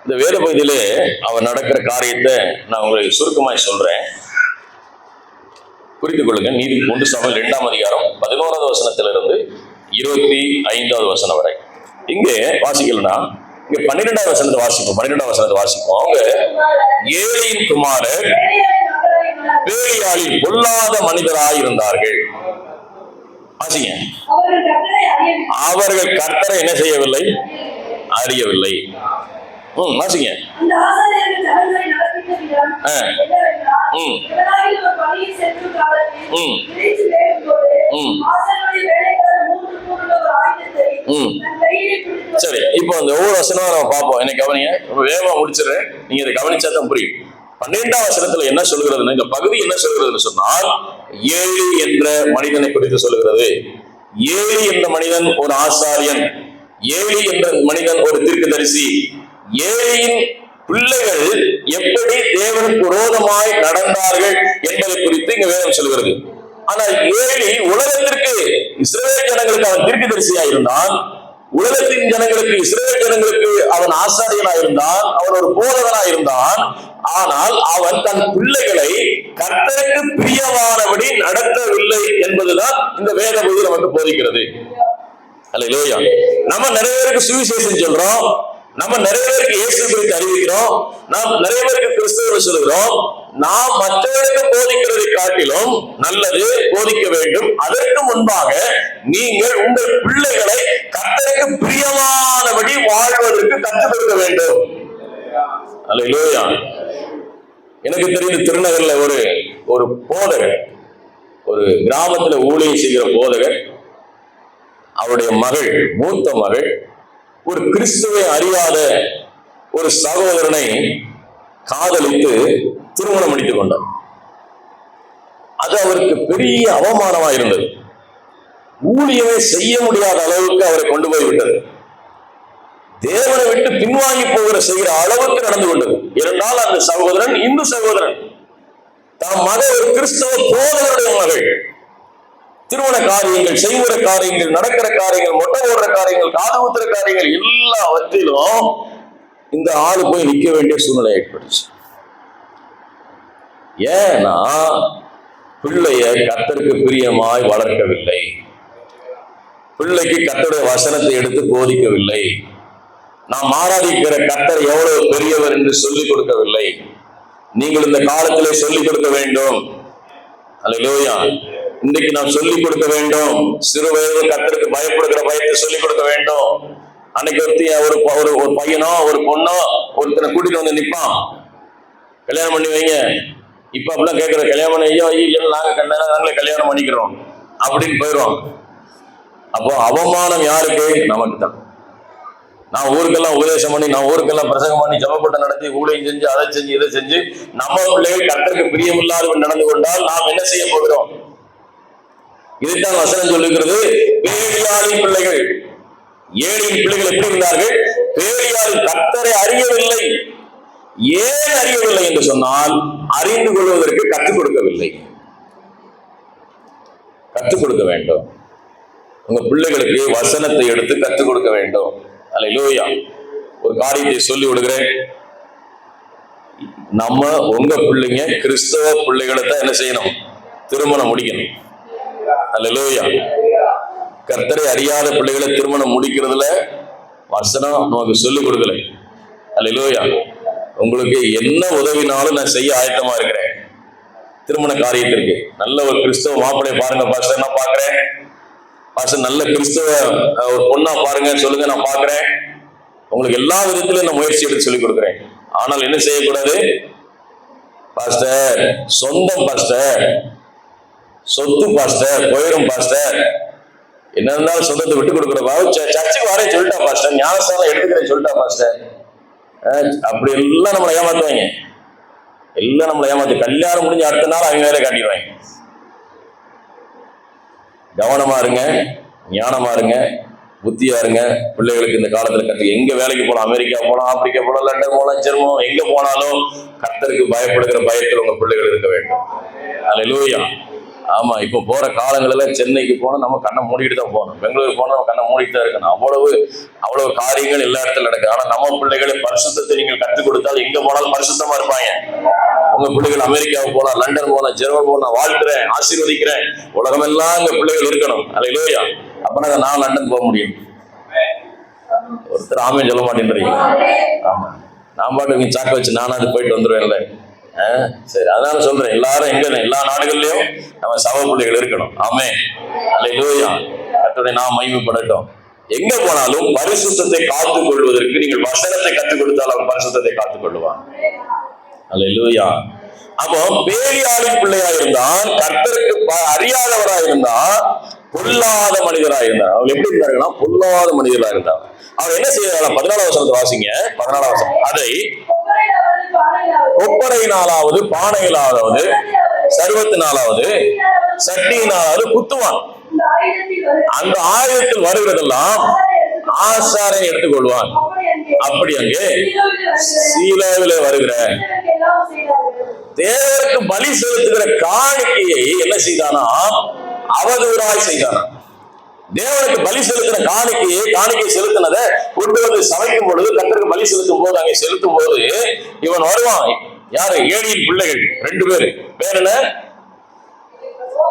இந்த வேத பகுதியிலே அவர் நடக்கிற காரியத்தை நான் உங்களுக்கு சுருக்கமாய் சொல்றேன், குறித்துக் கொள்ளுங்க. நீதி 1 சாமுவேல் 2ஆம் அதிகாரம் 11வது வசனத்திலிருந்து 25வது வசனம் வரை. இங்கே வாசிக்கலன்னா இங்க 12வது வசனத்தை வாசிப்போம். 12வது வசனத்தை வாசிப்போம். அவங்க ஏலியின் குமாரர் பேலியாளில் பொல்லாத மனிதராய் இருந்தார்கள். வாசிங்க. அவர்கள் கர்த்தரை என்ன செய்யவில்லை? அறியவில்லை. வாசிங்க. சரி, இப்போ அந்த ஒவ்வொரு வசனம் நம்ம பார்ப்போம். என்ன கவனிங்க, வேகமா முடிச்சிடுறேன், நீங்க இதை கவனிச்சா தான் புரியும். 12ஆம் வசனத்துல என்ன சொல்கிறதுன்னு, இந்த பகுதி என்ன சொல்கிறதுன்னு சொன்னால், ஏலி என்ற மனிதனை குறித்து சொல்கிறது. ஏலி என்ற மனிதன் ஒரு ஆசாரியன், ஏலி என்ற மனிதன் ஒரு தீர்க்கதரிசி. ஏலியின் பிள்ளைகள் எப்படி தேவனுக்கு விரோதமாய் நடந்தார்கள் என்பதை குறித்து இங்க வேதம் சொல்கிறது. ஆனா ஏலி உலகத்திற்கு, இஸ்ரவேல் ஜனங்களுக்கு அவன் தீர்க்கதரிசியா இருந்தான். உலகத்தின் ஜனங்களுக்கு, இஸ்ரவேல் ஜனங்களுக்கு அவன் ஆசாரியனா இருந்தான், அவன் ஒரு போதகனா இருந்தான். ஆனால் அவன் தன் பிள்ளைகளை கர்த்தருக்கு பிரியமானபடி நடத்தவில்லை என்பதுதான் இந்த வேத பகுதி நமக்கு போதிக்கிறது. அல்லேலூயா. நம்ம நிறைய பேருக்கு சுவிசேஷம் சொல்றோம், நம்ம நிறைய பேருக்கு இயேசு குறித்து அறிவிக்கிறோம், நாம் நிறைய பேருக்கு கிறிஸ்துவ சொல்கிறோம். நாம் மற்றவர்களுக்கு போதிக்கிறதை காட்டிலும் நல்லது போதிக்க வேண்டும். அதற்கு முன்பாக நீங்கள் உங்கள் பிள்ளைகளை கர்த்தருக்கு பிரியமானபடி வாழ்வதற்கு கற்றுக் கொடுக்க வேண்டும். அல்லேலூயா. எனக்கு தெரிந்த திருநகர்ல ஒரு போதகர், ஒரு கிராமத்துல ஊழியம் செய்கிற போதகர், அவருடைய மகள், மூத்த மகள், ஒரு கிறிஸ்துவை அறியாத ஒரு சகோதரனை காதலித்து திருமணம் முடித்துக் கொண்டார். அது அவருக்கு பெரிய அவமானமா இருந்தது. ஊழியமே செய்ய முடியாத அளவுக்கு அவரை கொண்டு போய் விட்டது. தேவனை விட்டு பின்வாங்கி செய்கிற அளவுக்கு நடந்து கொண்டது. இரண்டால் அந்த சகோதரன் இந்து சகோதரன், தம் மகள் ஒரு கிறிஸ்தவ போதகருடைய மகள். திருமண காரியங்கள், செய்முறை காரியங்கள், நடக்கிற காரியங்கள், மொட்டை ஓடுற காரியங்கள், காது ஊத்துற காரியங்கள் எல்லாவற்றிலும் இந்த ஆளு போய் நிற்க வேண்டிய சூழ்நிலை ஏற்பட்டுச்சு. ஏன்னா பிள்ளைய கர்த்தருக்கு பிரியமாய் வளர்க்கவில்லை, பிள்ளைக்கு கர்த்தருடைய வசனத்தை எடுத்து போதிக்கவில்லை, நாம் ஆராதிக்கிற கர்த்தர் எவ்வளவு பெரியவர் என்று சொல்லிக் கொடுக்கவில்லை. நீங்கள் இந்த காலத்திலே சொல்லிக் கொடுக்க வேண்டும். அல்லேலூயா. இன்றைக்கு நாம் சொல்லிக் கொடுக்க வேண்டும். சிறு வயது கர்த்தருக்கு பயப்படுகிற பயத்தை சொல்லிக் கொடுக்க வேண்டும். அன்னைக்கு ஒரு பையனோ ஒரு பொண்ணோ ஒருத்தனை கூட்டிட்டு வந்து நிற்பான், கல்யாணம் பண்ணி வைங்க. இப்ப அப்படிலாம் கேட்கிற, கல்யாணம் பண்ணி ஐயோ நாங்களே கல்யாணம் பண்ணிக்கிறோம் அப்படின்னு போயிடுவாங்க. அப்போ அவமானம் யாருக்கு? நமக்கு தான். நான் ஊருக்கெல்லாம் உபதேசம் பண்ணி, நான் ஊருக்கெல்லாம் பிரசங்கம் பண்ணி, ஜபக்கூட்டம் நடத்தி, ஊழியம் செஞ்சு, அதை செஞ்சு, இதை செஞ்சு, நம்ம பிள்ளைகள் கர்த்தருக்கு பிரியமில்லாதவன் நடந்து கொண்டால் நாம் என்ன செய்ய போகிறோம்? இதுதான் வசனம் சொல்லுகிறது. பேலியாளின் பிள்ளைகள், ஏலியின் பிள்ளைகள் எப்படி இருந்தார்கள்? பேலியாளின் கர்த்தரை அறியவில்லை. ஏன் அறியவில்லை என்று சொன்னால், அறிந்து கொள்வதற்கு கற்றுக் கொடுக்கவில்லை. கற்றுக் கொடுக்க வேண்டும். உங்க பிள்ளைகளுக்கு வசனத்தை எடுத்து கற்றுக் கொடுக்க வேண்டும். அல்லேலூயா. ஒரு காரியத்தை சொல்லி விடுகிறேன். நம்ம உங்க பிள்ளைங்க கிறிஸ்தவ பிள்ளைகளை தான் என்ன செய்யணும்? திருமணம் முடிக்கணும். அல்லேலூயா. கர்த்தரை அறியாத பிள்ளைகளை திருமணம் முடிக்கிறதுல வசனம் நமக்கு சொல்லிக் கொடுக்கல. அல்லேலூயா. உங்களுக்கு என்ன உதவினாலும் நான் செய்ய ஆயத்தமா இருக்கிறேன். திருமண காரியத்திற்கு நல்ல ஒரு கிறிஸ்தவ மாப்பிள்ளையை பாருங்க பாஸ்டர், நான் பாக்குறேன். பாஸ்டர் நல்ல கிறிஸ்தவ ஒரு பொண்ணா பாருங்க சொல்லுங்க, நான் பாக்குறேன். உங்களுக்கு எல்லா விதத்திலும் நான் முயற்சி எடுத்து சொல்லிக் கொடுக்குறேன். ஆனால் என்ன செய்யக்கூடாது? பாஸ்டர் சொந்தம், பாஸ்டர் சொத்து, பாஸ்டர் போயிடும், பாஸ்டர் என்ன இருந்தாலும் சொந்தத்தை விட்டு கொடுக்குறப்பா, சர்ச்சுக்கு வரேன் சொல்லிட்டா பாஸ்டர், ஞானஸ்தானம் எடுத்துக்கிறேன் சொல்லிட்டா பாஸ்டர், அப்படி எல்லாம் நம்மளை ஏமாத்துவாங்க. எல்லாம் நம்மளை ஏமாத்து. கல்யாணம் முடிஞ்ச அடுத்த நாள் அவங்க வேலை காட்டிடுவாங்க. கவனமா இருங்க, ஞானமா இருங்க, புத்தியா இருங்க. பிள்ளைகளுக்கு இந்த காலத்துல கற்று எங்க வேலைக்கு போலாம், அமெரிக்கா போலாம், ஆப்பிரிக்கா போலாம், லண்டன் போலாம், ஜெர்மன், எங்க போனாலும் கர்த்தருக்கு பயப்படுகிற பயத்தில் உங்க பிள்ளைகள் இருக்க வேண்டும். அல்லேலூயா. ஆமா, இப்போ போற காலங்களில் சென்னைக்கு போனா நம்ம கண்ணை மூடிட்டு தான் போகணும். பெங்களூர் போனா நம்ம கண்ணை மூடிட்டு தான் இருக்கணும். அவ்வளவு காரியங்கள் எல்லா இடத்துல நடக்குது. ஆனா நம்ம பிள்ளைகளை பரிசுத்தத்தை நீங்கள் கற்றுக் கொடுத்தால் எங்க போனாலும் பரிசுத்தமா இருப்பாங்க. உங்க பிள்ளைகள் அமெரிக்காவுக்கு போனா, லண்டன் போனா, ஜெர்மன் போனா, வாழ்த்துறேன், ஆசீர்வதிக்கிறேன். உலகமெல்லாம் உங்க பிள்ளைகள் இருக்கணும். அல்லேலூயா. அப்பனா நான் லண்டன் போக முடியும். ஒருத்தர் ஆமே சொல்ல மாட்டேன்றீங்க. ஆமா, நான் பாட்டு சாக்க வச்சு நானாவது போயிட்டு வந்துருவேன்ல. சரி, அதனால சொல்றேன், எல்லாரும் எங்க எல்லா நாடுகள்லயும் நம்ம சபை பிள்ளைகள் இருக்கணும். ஆமே, அல்லேலூயா. கர்த்தருடைய நாமம் மகிமைப்படட்டும். எங்க போனாலும் பரிசுத்தத்தை காத்துக் கொள்வதற்கு நீங்கள் வசனத்தை கற்றுக் கொடுத்தால் அவர் பரிசுத்தத்தை காத்துக் கொள்ளுவார். அல்லேலூயா. அப்போ பேலியாளின் பிள்ளையா இருந்தான், கர்த்தருக்கு அறியாதவரா இருந்தா, பொல்லாத மனிதரா இருந்தார். அவர் எப்படி இருந்தாருன்னா பொல்லாத மனிதரா இருந்தார். அவர் என்ன செய்யறாங்க? 14வது வசனத்தை வாசிங்க. 14வது வசனம். அதை கொப்பரையினாலாவது, பானையிலாவது, சர்வத்தினாலாவது, சட்டியினாலாவது குத்துவான். அந்த ஆயுதத்தில் வருகிறதெல்லாம் ஆசாரன் எடுத்துக்கொள்வான். அப்படி அங்கே சீலோவிலே வருகிற தேவருக்கு பலி செலுத்துகிற காணிக்கையை என்ன செய்தானா? அவதூறாய் செய்தானா? தேவனுக்கு பலி செலுத்தின காணிக்கை செலுத்தினதை கொண்டு வந்து சமைக்கும் பொழுது, கர்த்தருக்கு பலி செலுத்தும் போது, அங்கே செலுத்தும் போது இவன் வருவான். யாரு? ஏலியின் பிள்ளைகள் 2 பேரு. பேர் என்ன?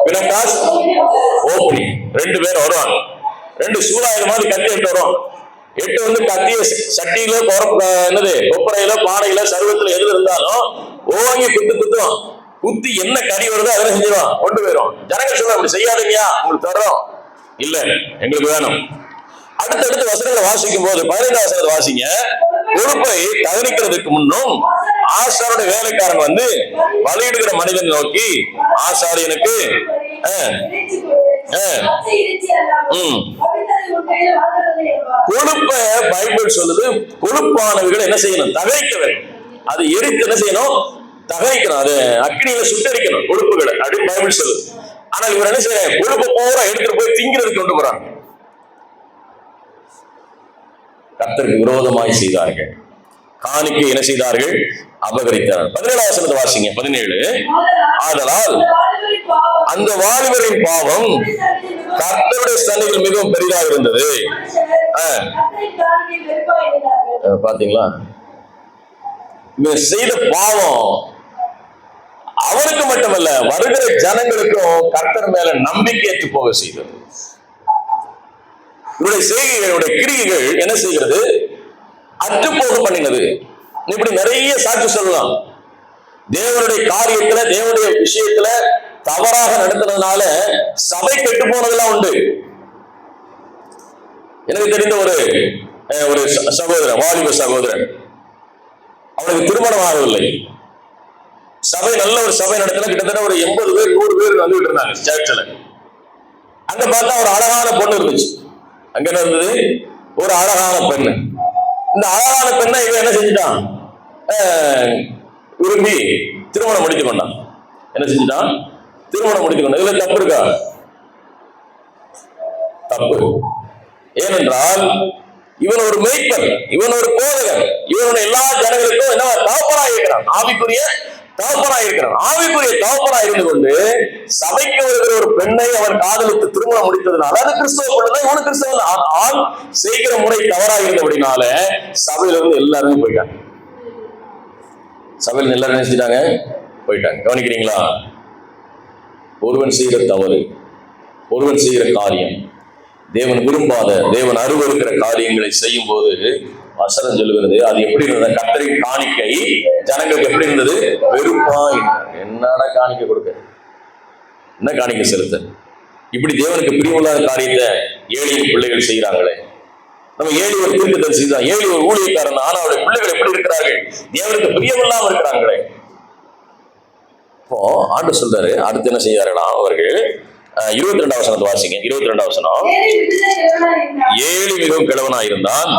பினகாஸ், ஓப்னி. 2 பேர் வருவாங்க. 2 சூழாயிரம் மாதிரி கத்தி எட்டு வரும். 8 வந்து கத்திய சட்டியில, கொப்பரையில, பானையில, சர்வத்துல எதுல இருந்தாலும் ஓங்கி குத்துவான். குத்தி என்ன கறி வருதோ அதெல்லாம் செஞ்சிருவான், கொண்டு போயிடும். ஜனங்கள் சொல்ல அப்படி செய்யாதீங்கயா, உங்களுக்கு தர்றோம். இல்ல, எங்களுக்கு வேணும். அடுத்தடுத்து வசனங்களை வாசிக்கும் போது 15வது வசனத்தை வாசிங்க. பொறுப்பை தகனிக்கிறதுக்கு முன்னும் ஆசாரோட வேலைக்காரன் வந்து பலியிடுகிற மனிதன் நோக்கி, ஆசாரியனுக்கு கொழுப்ப பைபிள் சொல்லுது, கொழுப்பானவர்கள் என்ன செய்யணும்? தகனிக்க வேண்டும். அது எரித்து என்ன செய்யணும்? தகனிக்கணும். அது அக்னியில சுட்டரிக்கணும் கொழுப்புகளை, அப்படின்னு பைபிள் சொல்லுது. ஆனா இவர் என்ன செய்ய? கொழுப்பு பூரா எடுத்துட்டு போய் திங்கிறதுக்கு கொண்டு போறாங்க. கர்த்தருக்கு விரோதமாய் செய்தார்கள். காணிக்கை என்ன செய்தார்கள்? அபகரித்தார்கள். 17வது வசனத்தை வாசிங்க. 17. ஆதலால் அந்த வாலிபரின் பாவம் கர்த்தருடைய சந்நிதியில் மிகவும் பெரிதாக இருந்தது. பாத்தீங்களா? இவன் செய்த பாவம் அவனுக்கு மட்டுமல்ல, வருகிற ஜனங்களுக்கும் கர்த்தர் மேல நம்பிக்கையற்று போக செய்தது. இவருடைய செய்கைகளுடைய கிரியைகள் என்ன செய்கிறது? அற்று போக பண்ணினது. இப்படி நிறைய சாட்சி சொல்லலாம். தேவனுடைய காரியத்துல, தேவனுடைய விஷயத்துல தவறாக நடத்துறதுனால சபை கெட்டு போனதெல்லாம் உண்டு. எனக்கு தெரிந்த ஒரு சகோதரன், வாலிப சகோதரன், அவனுக்கு திருமணம் ஆகவில்லை. சபை நல்ல ஒரு சபை நடத்தின, கிட்டத்தட்ட ஒரு 80 பேர் 100 பேர் வந்துட்டு இருந்தாங்க சர்ச்சில். அங்க பார்த்தா ஒரு அழகான பொண்ணு இருந்துச்சு. அங்க என்ன இருந்தது? ஒரு அழகான பெண்ணு. இந்த அழகான பெண்ணை இவன் என்ன செஞ்சுட்டான்? விரும்பி திருமணம் முடித்து கொண்டான். என்ன செஞ்சுட்டான்? திருமணம் முடித்து கொண்டான். இதுல தப்பு இருக்கா? தப்பு. ஏனென்றால் இவன் ஒரு மேய்ப்பன், இவன் ஒரு போதகன், இவன் எல்லா ஜனங்களுக்கும் என்ன தகப்பனாய் இருக்கிறான், ஆவிக்குரிய தகப்பனாய் இருக்கிறான். ஆவிக்குரிய தகப்பனாய் இருந்து கொண்டு சபைக்கு வருகிற ஒரு பெண்ணை அவர் காதலித்து திருமணம் முடித்ததுனால அது கிறிஸ்தவ பெண்ணுதான், இவனு கிறிஸ்தவன். ஆண் செய்கிற முறை தவறாக இருந்தபடினால சபையில இருந்து எல்லாருமே போயிட்டாங்க. சபையில எல்லாரும் நினைச்சிட்டாங்க, போயிட்டாங்க. கவனிக்கிறீங்களா? ஒருவன் செய்கிற தவறு, ஒருவன் செய்கிற காரியம், தேவன் விரும்பாத, தேவன் அருவருக்கிற காரியங்களை செய்யும் போது வசனம் சொல்லுகிறது, அது எப்படி இருந்தது? கர்த்தரின் காணிக்கை ஜனங்களுக்கு எப்படி இருந்தது? வெறுப்பாய். என்னடா காணிக்கை கொடுக்க, என்ன காணிக்கை செலுத்த? இப்படி தேவனுக்கு பிரியமில்லாத காரியத்தை ஏழியின் பிள்ளைகள் செய்கிறாங்களே. நம்ம ஏழி ஒரு தீர்க்கதரிசி தான், ஏழி ஒரு ஊழியக்காரன், ஆனா அவருடைய பிள்ளைகள் எப்படி இருக்கிறார்கள்? தேவனுக்கு பிரியமில்லாம இருக்கிறாங்களே. இப்போ ஆண்டு சொல்றாரு, அடுத்து என்ன செய்யார்களாம் அவர்கள்? 22வது வசனத்தை வாசிங்க. 22வது வசனம். ஏழி மிகவும் கிழவனா இருந்தான்,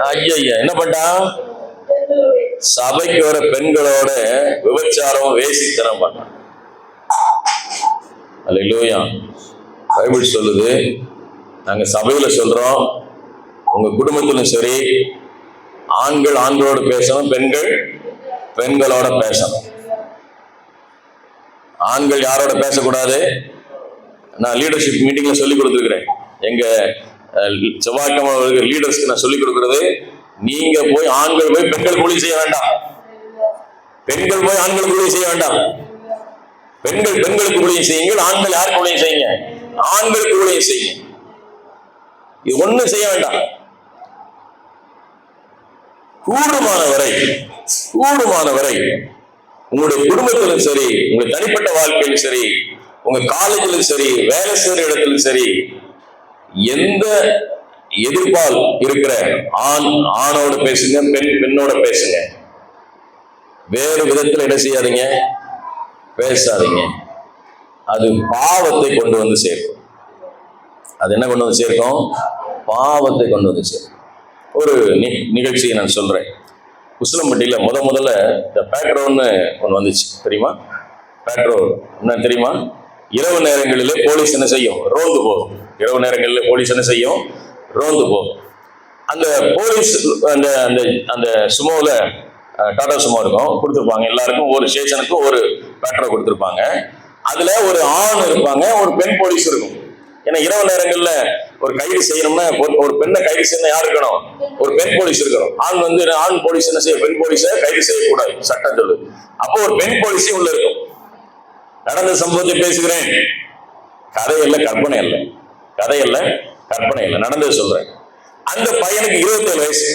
ஐயா என்ன பண்ணான்? சபைக்கு வர பெண்களோட விபச்சாரம், வேசித்தனம் பண்ணான். அல்லேலூயா. பைபிள் சொல்லுது, நாங்க சபையில சொல்றோம், உங்க குடும்பத்திலும் சரி, ஆண்கள் ஆண்களோடு பேசணும், பெண்கள் பெண்களோட பேசணும். ஆண்கள் யாரோட பேசக்கூடாது? நான் லீடர்ஷிப் மீட்டிங்ல சொல்லி கொடுத்துருக்கிறேன். எங்க செவ்வாய்க்கிழமை லீடர்ஸ்க்கு நான் சொல்லி கொடுக்கிறது, நீங்க போய் ஆண்கள் போய் பெண்கள் ஊழியம் செய்ய வேண்டாம், பெண்கள் போய் ஆண்களுக்கு ஊழியம் செய்ய வேண்டாம். பெண்கள் பெண்களுக்கு ஊழியம் செய்யுங்கள், ஆண்கள் யாருக்கு ஊழியம் செய்யுங்க? ஆண்களுக்கு ஊழியம் செய்யுங்க. இது ஒண்ணும் செய்ய வேண்டாம். கூடுமானவரை உங்களுடைய குடும்பத்திலும் சரி, உங்க தனிப்பட்ட வாழ்க்கையிலும் சரி, உங்க காலேஜிலும் சரி, வேலை செய்கிற இடத்திலும் சரி, எந்த எதிர்ப்பால் இருக்கிற ஆண் ஆணோட பேசுங்க, பெண் பெண்ணோட பேசுங்க. வேறு விதத்தில் என்ன செய்யாதீங்க, பேசாதீங்க. அது பாவத்தை கொண்டு வந்து சேர்க்கும். அது என்ன கொண்டு வந்து சேர்க்கும்? பாவத்தை கொண்டு வந்து சேர்க்கும். ஒரு நிகழ்ச்சியை நான் சொல்றேன். உசிலம்பட்டியில முதல்ல இந்த பேட்ரோன்னு ஒன்று வந்துச்சு, தெரியுமா? பேட்ரோ என்ன தெரியுமா? இரவு நேரங்களிலே போலீஸ் என்ன செய்யும்? ரோந்து போகும். இரவு நேரங்களில் போலீஸ் என்ன செய்யும்? ரோந்து போகும். அந்த போலீஸ் அந்த அந்த அந்த சுமோவில் டாடா சுமோ இருக்கும், கொடுத்துருப்பாங்க. எல்லாருக்கும் ஒரு ஸ்டேஷனுக்கும் ஒரு பேட்ரோ கொடுத்துருப்பாங்க. அதுல ஒரு ஆண் இருப்பாங்க, ஒரு பெண் போலீஸ் இருக்கும். ஏன்னா இரவு நேரங்கள்ல ஒரு கைது செய்யணும்னா, ஒரு பெண்ணை கைது செய்யணும் யார் இருக்கணும்? ஒரு பெண் போலீஸ் இருக்கணும். ஆண் போலீஸ் என்ன செய்ய? பெண் போலீஸை கைது செய்யக்கூடாது, சட்டம் சொல்லு. அப்போ ஒரு பெண் போலீஸும் உள்ள இருக்கும். நடந்த சம்பவத்தை பேசுகிறேன், கதையல்ல, கற்பனை அல்ல. கதையல்ல, கற்பனை இல்லை, நடந்தது சொல்றேன். அந்த பையனுக்கு 27 வயசு.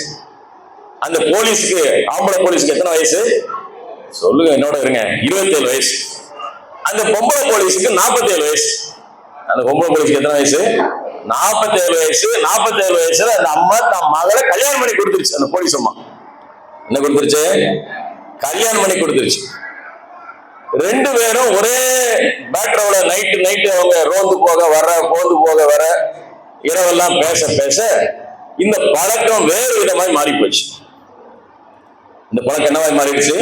அந்த போலீஸுக்கு, ஆம்பளை போலீஸுக்கு எத்தனை வயசு சொல்லுங்க, என்னோட இருங்க, 27 வயசு. அந்த பொம்பளை போலீஸுக்கு 47 வயசு. அந்த பொம்பளை போலீஸுக்கு எத்தனை வயசு? 47 வயசு. 47 வயசுல அந்த அம்மா தன் மகளை கல்யாணம் பண்ணி கொடுத்துருச்சு. அந்த போலீஸ் அம்மா என்ன கொடுத்துருச்சு? கல்யாணம் பண்ணி கொடுத்துருச்சு. ரெண்டு பேரும் ஒரே பேட்ரோல நைட்டு அவங்க ரோந்து போக வர இரவெல்லாம் பேச இந்த பழக்கம் வேறு விதமாய் மாறி போச்சு. இந்த பழக்கம் என்னவாய் மாறிடுச்சு?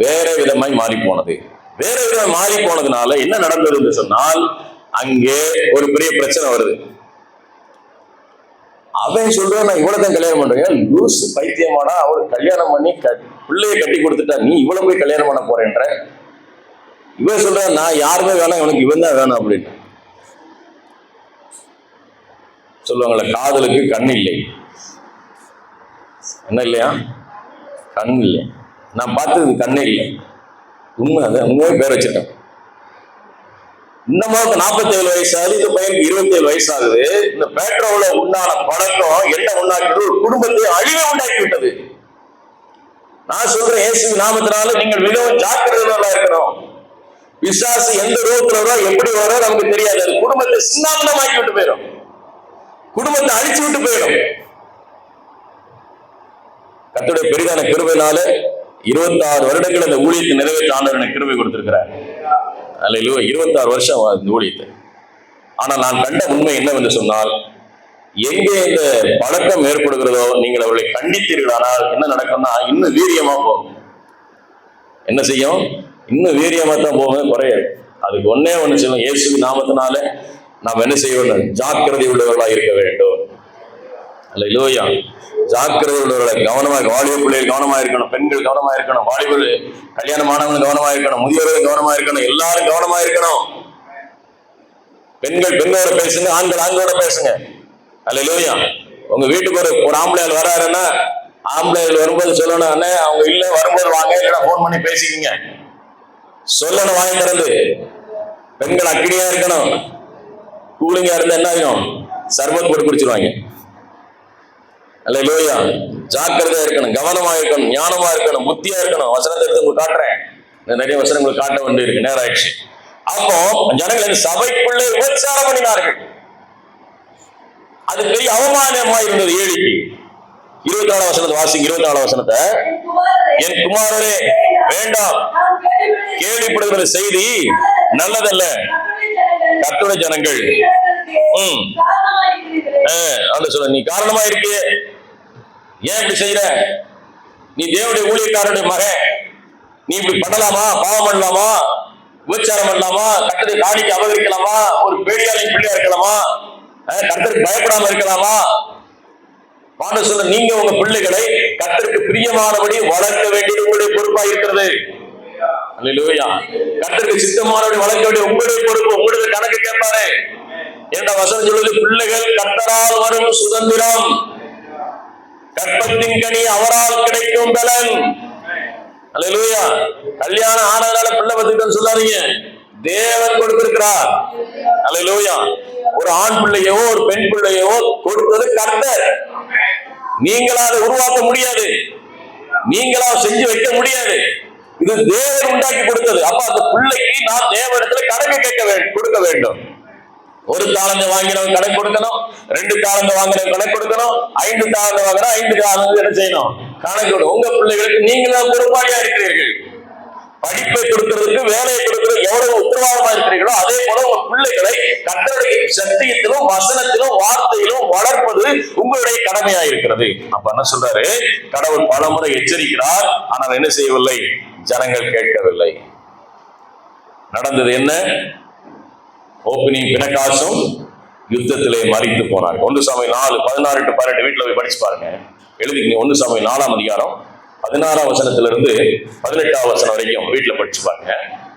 வேற விதமாய் மாறி போனது. வேற விதமாய் மாறி போனதுனால என்ன நடந்தது என்று சொன்னால், அங்கே ஒரு பெரிய பிரச்சனை வருது. அவன் சொல்றான், நான் இவ்வளவுதான் கல்யாணம் பண்றேன். லூசு பைத்தியமானா, அவரு கல்யாணம் பண்ணி பிள்ளைய கட்டி கொடுத்துட்டா, நீ இவ்வளவு போய் கல்யாணம் பண்ண போறேன்ற. இவன் சொல்றான், நான் யாருமே வேணாம், இவனுக்கு இவன் தான் வேணும் அப்படின்னு சொல்லுவாங்களே. காதலுக்கு கண் இல்லை, என்ன இல்லையா? கண் இல்லை. நான் பார்த்தது கண்ணே இல்லை, உண்மை. அதை உண்மையே பேர் வச்சிருக்கேன். இந்த மாதிரி 47 வயசு ஆகுது, இந்த பையனுக்கு 27 வயசு ஆகுது. இந்த பேட்ரோல உண்டான பழக்கம் என்ன உண்டாக்கிட்டு ஒரு குடும்பத்தை அழிவை உண்டாக்கி விட்டது. நான் சொல்றேன், இயேசு நாமத்தினால நீங்கள் மிகவும் ஜாக்கிரதையா இருக்கணும். பிசாசு எந்த ரூபத்துல வரோ, எப்படி வரோ நமக்கு தெரியாது. அது குடும்பத்தை சின்னாபின்னமாக்கி விட்டு போயிடும், குடும்பத்தை அழிச்சு விட்டு போயிடும். கர்த்தருடைய பெரிதான கிருபையினால 26 வருடங்கள் அந்த ஊழியத்தை நிறைவேற்ற ஆண்டவர் எனக்கு கிருபை கொடுத்திருக்கிறார். அல்லேலூயா. 26 வருஷம் இந்த ஊழியத்தை. ஆனா நான் கண்ட உண்மை என்னவென்று சொன்னால், எங்கே இந்த பழக்கம் ஏற்படுகிறதோ நீங்கள் அவர்களை கண்டித்தீர்களானால் என்ன நடக்கும்னா, இன்னும் வீரியமா போகும். என்ன செய்யும்? இன்னும் வீரியமா தான் போகும், குறையாது. அதுக்கு ஒன்னே ஒண்ணு செய்யும், இயேசு நாமத்தினால நாம் என்ன செய்ய வேண்டும்? ஜாக்கிரதை உள்ளவர்களாக இருக்க வேண்டும். அல்லேலூயா. ஜாக்கிரதை உள்ளவர்களை கவனமாக, வாலிப பிள்ளைகள் கவனமா இருக்கணும், பெண்கள் கவனமா இருக்கணும், வாலிபர்கள் கல்யாணமானவங்க கவனமா இருக்கணும், முதியோர்கள் கவனமா இருக்கணும், எல்லாரும் கவனமா இருக்கணும். பெண்கள் பெண்ணோட பேசுங்க, ஆண்கள் ஆண்களோட பேசுங்க. அல்லேலூயா. உங்க வீட்டுக்கு ஒரு ஆம்பளையால் வராருன்னா, ஆம்பளையால் வரும்போது சொல்லணும், அண்ணே அவங்க இல்ல, வரும்போது வாங்க, இல்லைன்னா போன் பண்ணி பேசிக்கிங்க சொல்லணும், வாங்கி திறந்து. பெண்கள் அக்கினியா இருக்கணும். கூலிங்கா இருந்தா என்ன ஆகும்? சர்பத் போட்டு குடிச்சிருவாங்க. அல்லேலூயா. ஜாக்கிரதையா இருக்கணும், கவனமா இருக்கணும், ஞானமா இருக்கணும், புத்தியா இருக்கணும். வசனத்தை எடுத்து உங்களுக்கு காட்டுறேன், நிறைய வசனங்கள் காட்ட வேண்டி இருக்கு, நேரம் ஆயிடுச்சு. அப்போ ஜனங்கள் சபைக்குள்ளே உபச்சாரம் பண்ணினார்கள். அது பெரிய அவமானமா இருந்தது ஏழைக்கு. 24 வசனத்தை வாசிங்க. 24 வசனத்தை, என் குமாரரே வேண்டாம், கேள்விப்படுகிற செய்தி நல்லதல்ல. கர்த்தருடைய ஜனங்கள் சொல்ல, நீ காரணமா இருக்கு, ஏன் இப்படி செய்யற? நீ தேவனுடைய ஊழியக்காரனுடைய மகன், நீ இப்படி பண்ணலாமா? பாவம் பண்ணலாமா? விபச்சாரம் பண்ணலாமா? கர்த்தருடைய காணிக்கை அபகரிக்கலாமா? ஒரு பேடியாளி பிள்ளையா இருக்கலாமா? கர்த்தருக்கு பயப்படாம இருக்கலாமா? ஆண்டவர் சொல்ற, நீங்க உங்க பிள்ளைகளை கர்த்தருக்கு பிரியமானபடி வளர்க்க வேண்டியது உங்களுடைய பொறுப்பா இருக்கிறது. அல்லேலூயா. கர்த்தருக்கு சித்தமானபடி வளர்க்க வேண்டிய உங்களுடைய பொறுப்பு. உங்களுடைய கணக்கு கேட்பாரு. என்ற வசனம் சொல்வது, பிள்ளைகள் கர்த்தரால் வரும் சுதந்திரம், கற்பத்தின் கனி அவரால் கிடைக்கும் பலன். அல்லேலூயா. கல்யாணம் ஆனதால பிள்ளை பத்துக்கிட்டு சொல்லாதீங்க, தேவன் கொடுத்திருக்கிறார். அல்லேலூயா. ஒரு ஆண் பிள்ளையோ ஒரு பெண் பிள்ளையோ கொடுத்தது கர்த்தர். நீங்களா அதை உருவாக்க முடியாது, நீங்களா செஞ்சு வைக்க முடியாது. இது தேவன் உண்டாக்கி கொடுத்தது. அப்ப அந்த பிள்ளைக்கு நான் தேவனிடத்துல கணக்கு கொடுக்க வேண்டும். ஒரு தாளந்து வாங்கினவன் கணக்கு கொடுக்கணும், 2 தாளந்து வாங்கினவன் கணக்கு கொடுக்கணும், 5 தாளந்து வாங்கினா 5 தாளந்து என்ன செய்யணும், கணக்கு கொடுக்கணும். உங்க பிள்ளைகளுக்கு நீங்களா பொறுப்பாளியா இருக்கிறீர்கள். படிப்பை கொடுக்கிறதுக்கு, வேலையை கொடுக்கிறது எவ்வளவு உத்தரவாதமா இருக்கிறீர்களோ அதே போல உங்க பிள்ளைகளை கர்த்தருடைய சத்தியத்திலும் வசனத்திலும் வார்த்தையிலும் வளர்ப்பது உங்களுடைய கடமையா இருக்கிறது. அப்ப என்ன சொல்றாரு, கடவுள் பலமுறை எச்சரிக்கிறார், ஆனால் என்ன செய்யவில்லை, ஜனங்கள் கேட்கவில்லை. நடந்தது என்ன? ஓப்பனிங் பினகாசும் யுத்தத்திலே மரித்து போனார்கள். 1 சாமுவேல் 4:16-18 வீட்டுல போய் படிச்சு பாருங்க, எழுதிங்க. 1 சாமுவேல் 4ஆம் அதிகாரம் 16ஆம் வசனத்திலிருந்து 18ஆம் வசனம் வரைக்கும் வீட்டுல படிச்சு பாருங்க.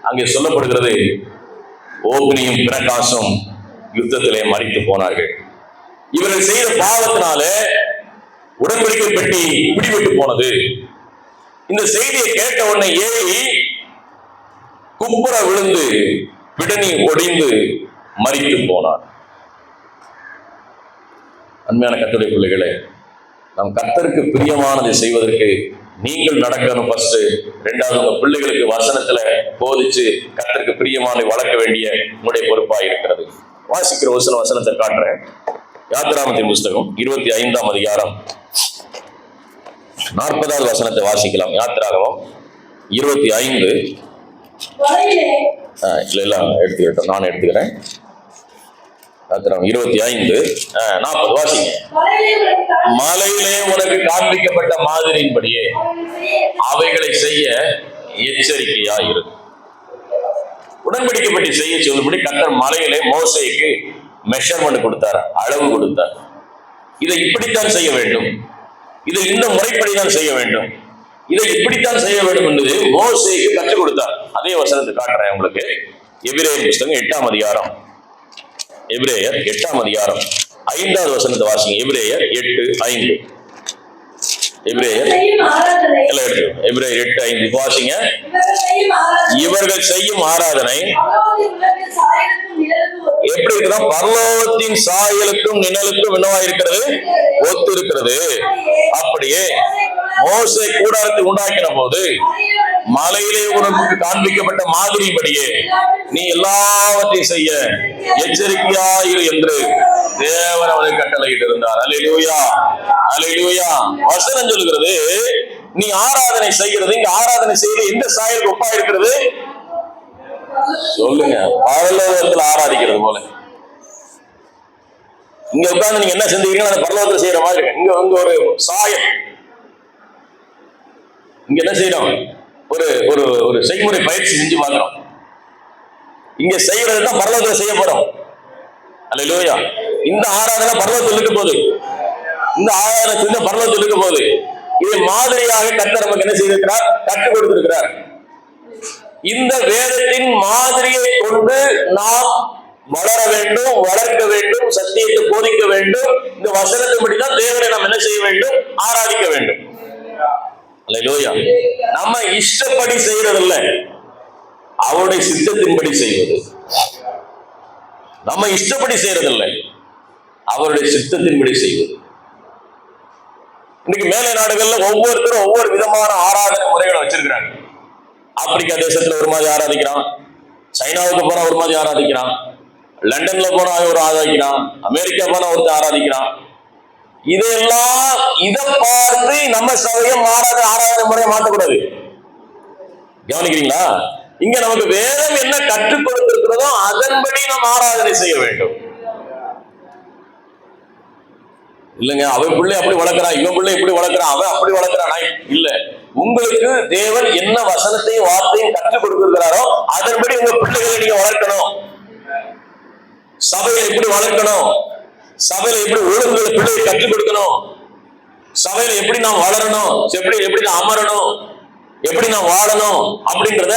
அங்கே சொல்லப்படுகிறது, ஓப்பனியும் பினகாசும் யுத்தத்திலே மரித்து போனார்கள். இவர்கள் செய்த பாவத்தினால உடன்படிக்கை பெட்டி பிடிபட்டு போனது. இந்த செய்தியை கேட்ட உடனே ஏறி குப்புற விழுந்து பிடனி ஒடிந்து மரித்து போனார். அன்மையான கர்த்தருடைய பிள்ளைகளே, நாம் கர்த்தருக்கு பிரியமானதை செய்வதற்கு நீங்கள் நடக்கணும் ஃபர்ஸ்ட். 2வது, உங்க பிள்ளைகளுக்கு வசனத்துல போதிச்சு கர்த்தருக்கு பிரியமானதை வளர்க்க வேண்டிய உங்களுடைய பொறுப்பா இருக்கிறது. வாசிக்கிற வசனத்தை காட்டுறேன். யாத்திராகமத்தின் புஸ்தகம் 25ஆம் அதிகாரம் 40வது வசனத்தை வாசிக்கலாம். யாத்திராகமம் 25 எடுத்துக்கிட்டோம், நான் எடுத்துக்கிறேன். 25 40 வாசிங்க. மலையிலே உனக்கு காண்பிக்கப்பட்ட மாதிரியின்படியே அவைகளை செய்ய எச்சரிக்கையா இரு. உடன்படிக்கைப்பட்டி செய்ய சொல்லும்படி கர்த்தர் மலையிலே மோசேக்கு மெஷர்மெண்ட் கொடுத்தார், அளவு கொடுத்தார். இதை இப்படித்தான் செய்ய வேண்டும், இதை இந்த முறைப்படிதான் செய்ய வேண்டும், இதை இப்படித்தான் செய்ய வேண்டும் என்று மோசேக்கு கற்றுக் கொடுத்தார். அதே வசனத்தை காட்டுறேன் உங்களுக்கு. எபிரேயர் புஸ்தகம் 8ஆம் அதிகாரம், எபிரேயர் 8ஆம் அதிகாரம் 5வது வசனத்தை வாசிங்க. எபிரேயர் 8:5. எபிரேயர் எல்லாம் எடுத்து எபிரேயர் 8:5 வாசிங்க. இவர்கள் செய்யும் ஆராதனை எப்படி இருக்குன்னா, பரலோகத்தின் சாயலுக்கும் நிழலுக்கும் என்னவா இருக்கிறது, ஒத்து இருக்கிறது. அப்படியே மோசே கூடாரத்தை உண்டாக்கின போது மலையிலே உனக்கு காண்பிக்கப்பட்ட மாதிரிபடியே நீ எல்லாவற்றையும் செய்ய எச்சரிக்கையாயிரு என்று தேவன் அவனுக்கு கட்டளையிட்டு இருந்தார். அல்லேலூயா, அல்லேலூயா. வசனம் சொல்கிறது, நீ ஆராதனை செய்கிறது, இங்க ஆராதனை செய்யறது எந்த சாயலுக்கு ஒப்பா இருக்கிறது சொல்லுங்க? பரலோகத்துல ஆராதிக்கிறது போல. இங்க உட்கார்ந்து நீங்க என்ன செஞ்சீங்கன்னா அந்த பரலோகத்துல செய்யற மாதிரி இருக்கு. இங்க ஒரு சாயம், இங்க என்ன செய்யறோம், ஒரு ஒரு ஒரு செய்முறை பயிற்சி செஞ்சு பார்க்கிறோம். இங்க செய்யறதுதான் பரலோகத்துல செய்ய போறோம். அல்லேலூயா. இந்த ஆராதனை பரலோகத்தில் இருக்க போகுது, இந்த ஆராதனை செஞ்ச பரலோகத்தில் இருக்க போகுது. இதை மாதிரியாக கர்த்தர் நமக்கு என்ன செய்திருக்கிறார், கற்றுக் கொடுத்திருக்கிறார். இந்த வேதத்தின் மாதிரியை கொண்டு நாம் வளர வேண்டும், வளர்க்க வேண்டும், சத்தியத்தை போதிக்க வேண்டும். இந்த வசனத்தின்படிதான் தேவனை நாம் என்ன செய்ய வேண்டும், ஆராதிக்க வேண்டும். அல்லேலூயா. நம்ம இஷ்டப்படி செய்யறதில்லை, அவருடைய சித்தத்தின்படி செய்வது. நம்ம இஷ்டப்படி செய்யறதில்லை, அவருடைய சித்தத்தின்படி செய்வது. இன்னைக்கு மேலை நாடுகள்ல ஒவ்வொருத்தரும் ஒவ்வொரு விதமான ஆராதனை முறைகளை வச்சிருக்கிறாங்க. ஆப்பிரிக்கா தேசத்துல ஒரு மாதிரி ஆராதிக்கிறான், சைனாவுக்கு போனா ஒரு மாதிரி ஆராதிக்கிறான், லண்டன்ல போனா ஒரு ஆராதிக்கிறான், அமெரிக்கா போனா ஒருத்தர் ஆராதிக்கிறான். இதெல்லாம் இதை பார்த்து நம்ம சபையும் ஆராதனை முறையை மாற்றக்கூடாது. கவனிக்கிறீங்களா? இங்க நமக்கு வேதம் என்ன கற்றுக் கொடுத்திருக்கிறதோ அதன்படி நாம் ஆராதனை செய்ய வேண்டும். இல்லைங்க, அவன் பிள்ளை அப்படி வளர்க்கிறான், இவன் பிள்ளை இப்படி வளர்க்கிறான், அவன் அப்படி வளர்க்கிறான். இல்ல, உங்களுக்கு தேவன் என்ன வசனத்தையும் வார்த்தையும் கற்றுக் கொடுத்திருக்கிறாரோ அதன்படி உங்க பிள்ளைகளை நீங்க வளர்க்கணும். சபையை எப்படி வளர்க்கணும், சபையில எப்படி ஒழுங்குகளை பிள்ளையை கற்றுக் கொடுக்கணும், சபையில எப்படி நான் வளரணும், எப்படி நான் அமரணும், எப்படி நான் வாழணும் அப்படின்றத,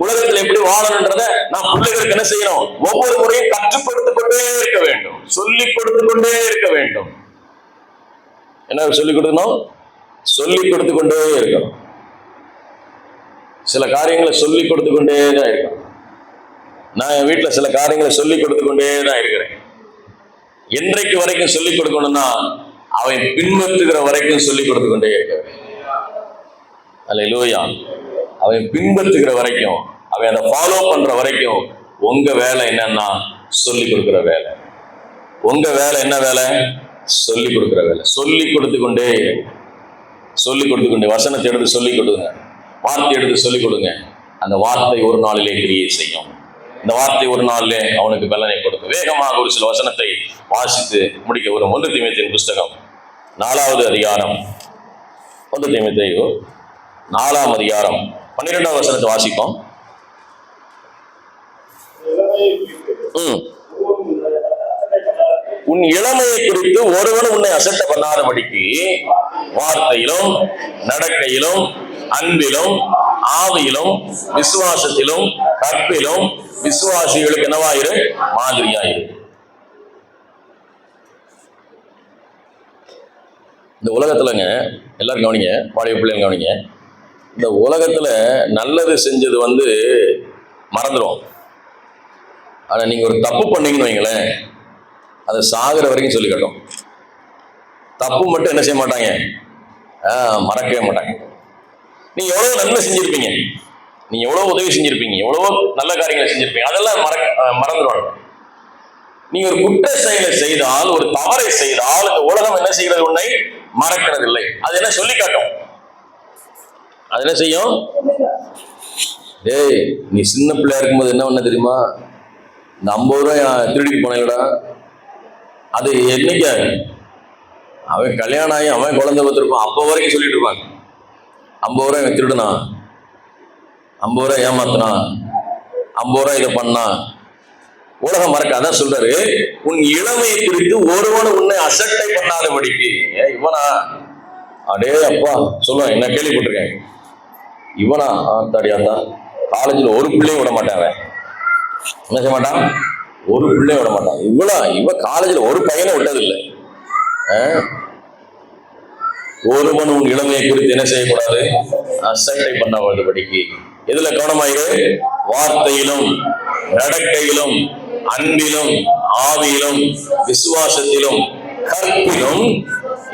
உலகத்துல எப்படி வாழணும்ன்றத நான் பிள்ளைகளுக்கு என்ன செய்யணும், ஒவ்வொரு முறையும் கற்றுக் கொடுத்து கொண்டே இருக்க வேண்டும், சொல்லிக் கொடுத்து கொண்டே இருக்க வேண்டும். என்ன சொல்லிக் கொடுக்கணும்? சொல்லிக் கொடுத்து கொண்டே இருக்கணும். சில காரியங்களை சொல்லிக் கொடுத்து கொண்டே தான் இருக்கணும். நான் என் வீட்டுல சில காரியங்களை சொல்லிக் கொடுத்து கொண்டே தான் இருக்கிறேன். என்றைக்கு வரைக்கும் சொல்லிக் கொடுக்கணும்னா அவன் பின்பற்றுகிற வரைக்கும் சொல்லிக் கொடுத்து கொண்டே இருக்க. அல்லேலூயா. அவன் பின்பற்றுகிற வரைக்கும், அவன் அதை ஃபாலோ பண்ற வரைக்கும் உங்க வேலை என்னன்னா சொல்லிக் கொடுக்கிற வேலை. உங்க வேலை என்ன வேலை? சொல்லிக் கொடுக்கிற வேலை. சொல்லிக் கொடுத்து கொண்டே, சொல்லிக் கொடுத்து கொண்டே. வசனத்தை எடுத்து சொல்லிக் கொடுங்க, வார்த்தை எடுத்து சொல்லிக் கொடுங்க. அந்த வார்த்தை ஒரு நாளிலே கிரியை செய்யும். இந்த வார்த்தை ஒரு நாளிலே அவனுக்கு பலனை கொடுக்கும். வேகமாக ஒரு சில வசனத்தை வாசித்து முடிக்க ஒரு 1 தீமோத்தேயுவின் புஸ்தகம் 4வது அதிகாரம், 1 தீமோத்தேயு 4ஆம் அதிகாரம் 12ஆம் வசனத்தை வாசிப்போம். உன் இளமையை குறித்து ஒருவனும் உன்னை அசட்டை பண்ணாதபடிக்கு வார்த்தையிலும் நடக்கையிலும் அன்பிலும் ஆவியிலும் விசுவாசத்திலும் கற்பிலும் விசுவாசிகளுக்கு என்னவாயிரு? மாதிரியாயிரு. இந்த உலகத்துலங்க எல்லாரும் கவனிங்க, வாலிப பிள்ளைங்க கவனிங்க. இந்த உலகத்துல நல்லது செஞ்சது மறந்துடும். ஆனா நீங்க ஒரு தப்பு பண்ணீங்கன்னு வைங்களேன், அதை சாகுற வரைக்கும் சொல்லி காட்டும். தப்பு மட்டும் என்ன செய்ய மாட்டாங்க, மறக்கவே மாட்டாங்க. நீங்க எவ்வளவு நன்மை செஞ்சிருப்பீங்க, நீங்க எவ்வளவு உதவி செஞ்சிருப்பீங்க, எவ்வளவோ நல்ல காரியங்களை செஞ்சிருப்பீங்க, அதெல்லாம் மறந்துடுவாங்க. நீங்க ஒரு குற்ற செயலை செய்தால், ஒரு தவறை செய்தால், இந்த உலகம் என்ன செய்கிறது? உன்னை மறக்கிறது இல்லை. அது என்ன சொல்லி காட்டும்? அது என்ன செய்யும்? டேய், நீ சின்ன பிள்ளையா இருக்கும்போது என்ன பண்ண தெரியுமா? இந்த 50 ரூபாய் திருடிட்டு போனேடா. அது என்னைக்கு அவன் கல்யாணம் ஆகி அவன் குழந்தை பார்த்துருப்பான், அப்போ வரைக்கும் சொல்லிட்டு இருப்பாங்க. 50 ரூபாய் திருடுனா, 50 ரூபாய் ஏமாத்தினா, 50 ரூபாய் இதை பண்ணா. உலகம் மறக்க. அதான் சொல்றாரு, உன் இளமையை குறித்து ஒருவனும் உன்னை அசட்டை பண்ணாதபடிக்கு. இவனா? அடே அப்பா சொல்லுவான், என்ன கேள்விப்பட்டிருக்கேன். இவனா? தாடியாத்தான் காலேஜில் ஒரு பிள்ளையும் விட மாட்டான். அவன் என்ன செய்ய மாட்டான்? ஒரு பிள்ளையும் விட மாட்டான். இவ காலேஜில் ஒரு பையனை விட்டதில்லை. ஒருவன் உன் இளமையை குறித்து என்ன செய்யக்கூடாது? அசட்டை பண்ணாதபடிக்கு. எதுல கவனமாயிரு? வார்த்தையிலும் நடக்கையிலும் அன்பிலும் ஆவியிலும் விசுவாசத்திலும் கற்பிலும்.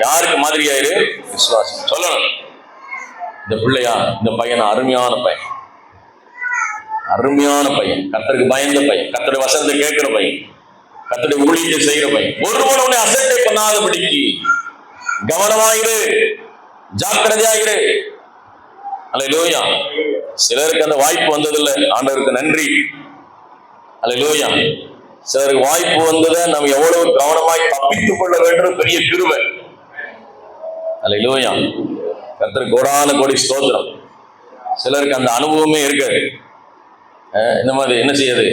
யாருக்கு மாதிரியாயிரு? விசுவாசம். சொல்லணும், இந்த பிள்ளையா, இந்த பையன் அருமையான பையன், அருமையான பையன், கர்த்தருக்கு பயந்த பையன், கர்த்தருடைய வசனத்தை கேட்கிற பையன், கர்த்தருடைய ஊழியத்தை செய்கிற பையன். ஒருவன் உன்னை அசட்டை பண்ணாதபடிக்கு கவனமாயிரு, ஜாக்கிரதையாயிரு. அல்லேலூயா. சிலருக்கு அந்த வாய்ப்பு வந்ததில்லை, ஆண்டவருக்கு நன்றி. அல்லேலூயா. சிலருக்கு வாய்ப்பு வந்ததை நம்ம எவ்வளவு கவனமாய் தப்பித்துக் கொள்ள வேண்டும், பெரிய கிருபை. அல்லேலூயா. கர்த்தருக்கு கோடான கோடி ஸ்தோத்திரம். சிலருக்கு அந்த அனுபவமே இருக்காது. இந்த மாதிரி என்ன செய்யுது?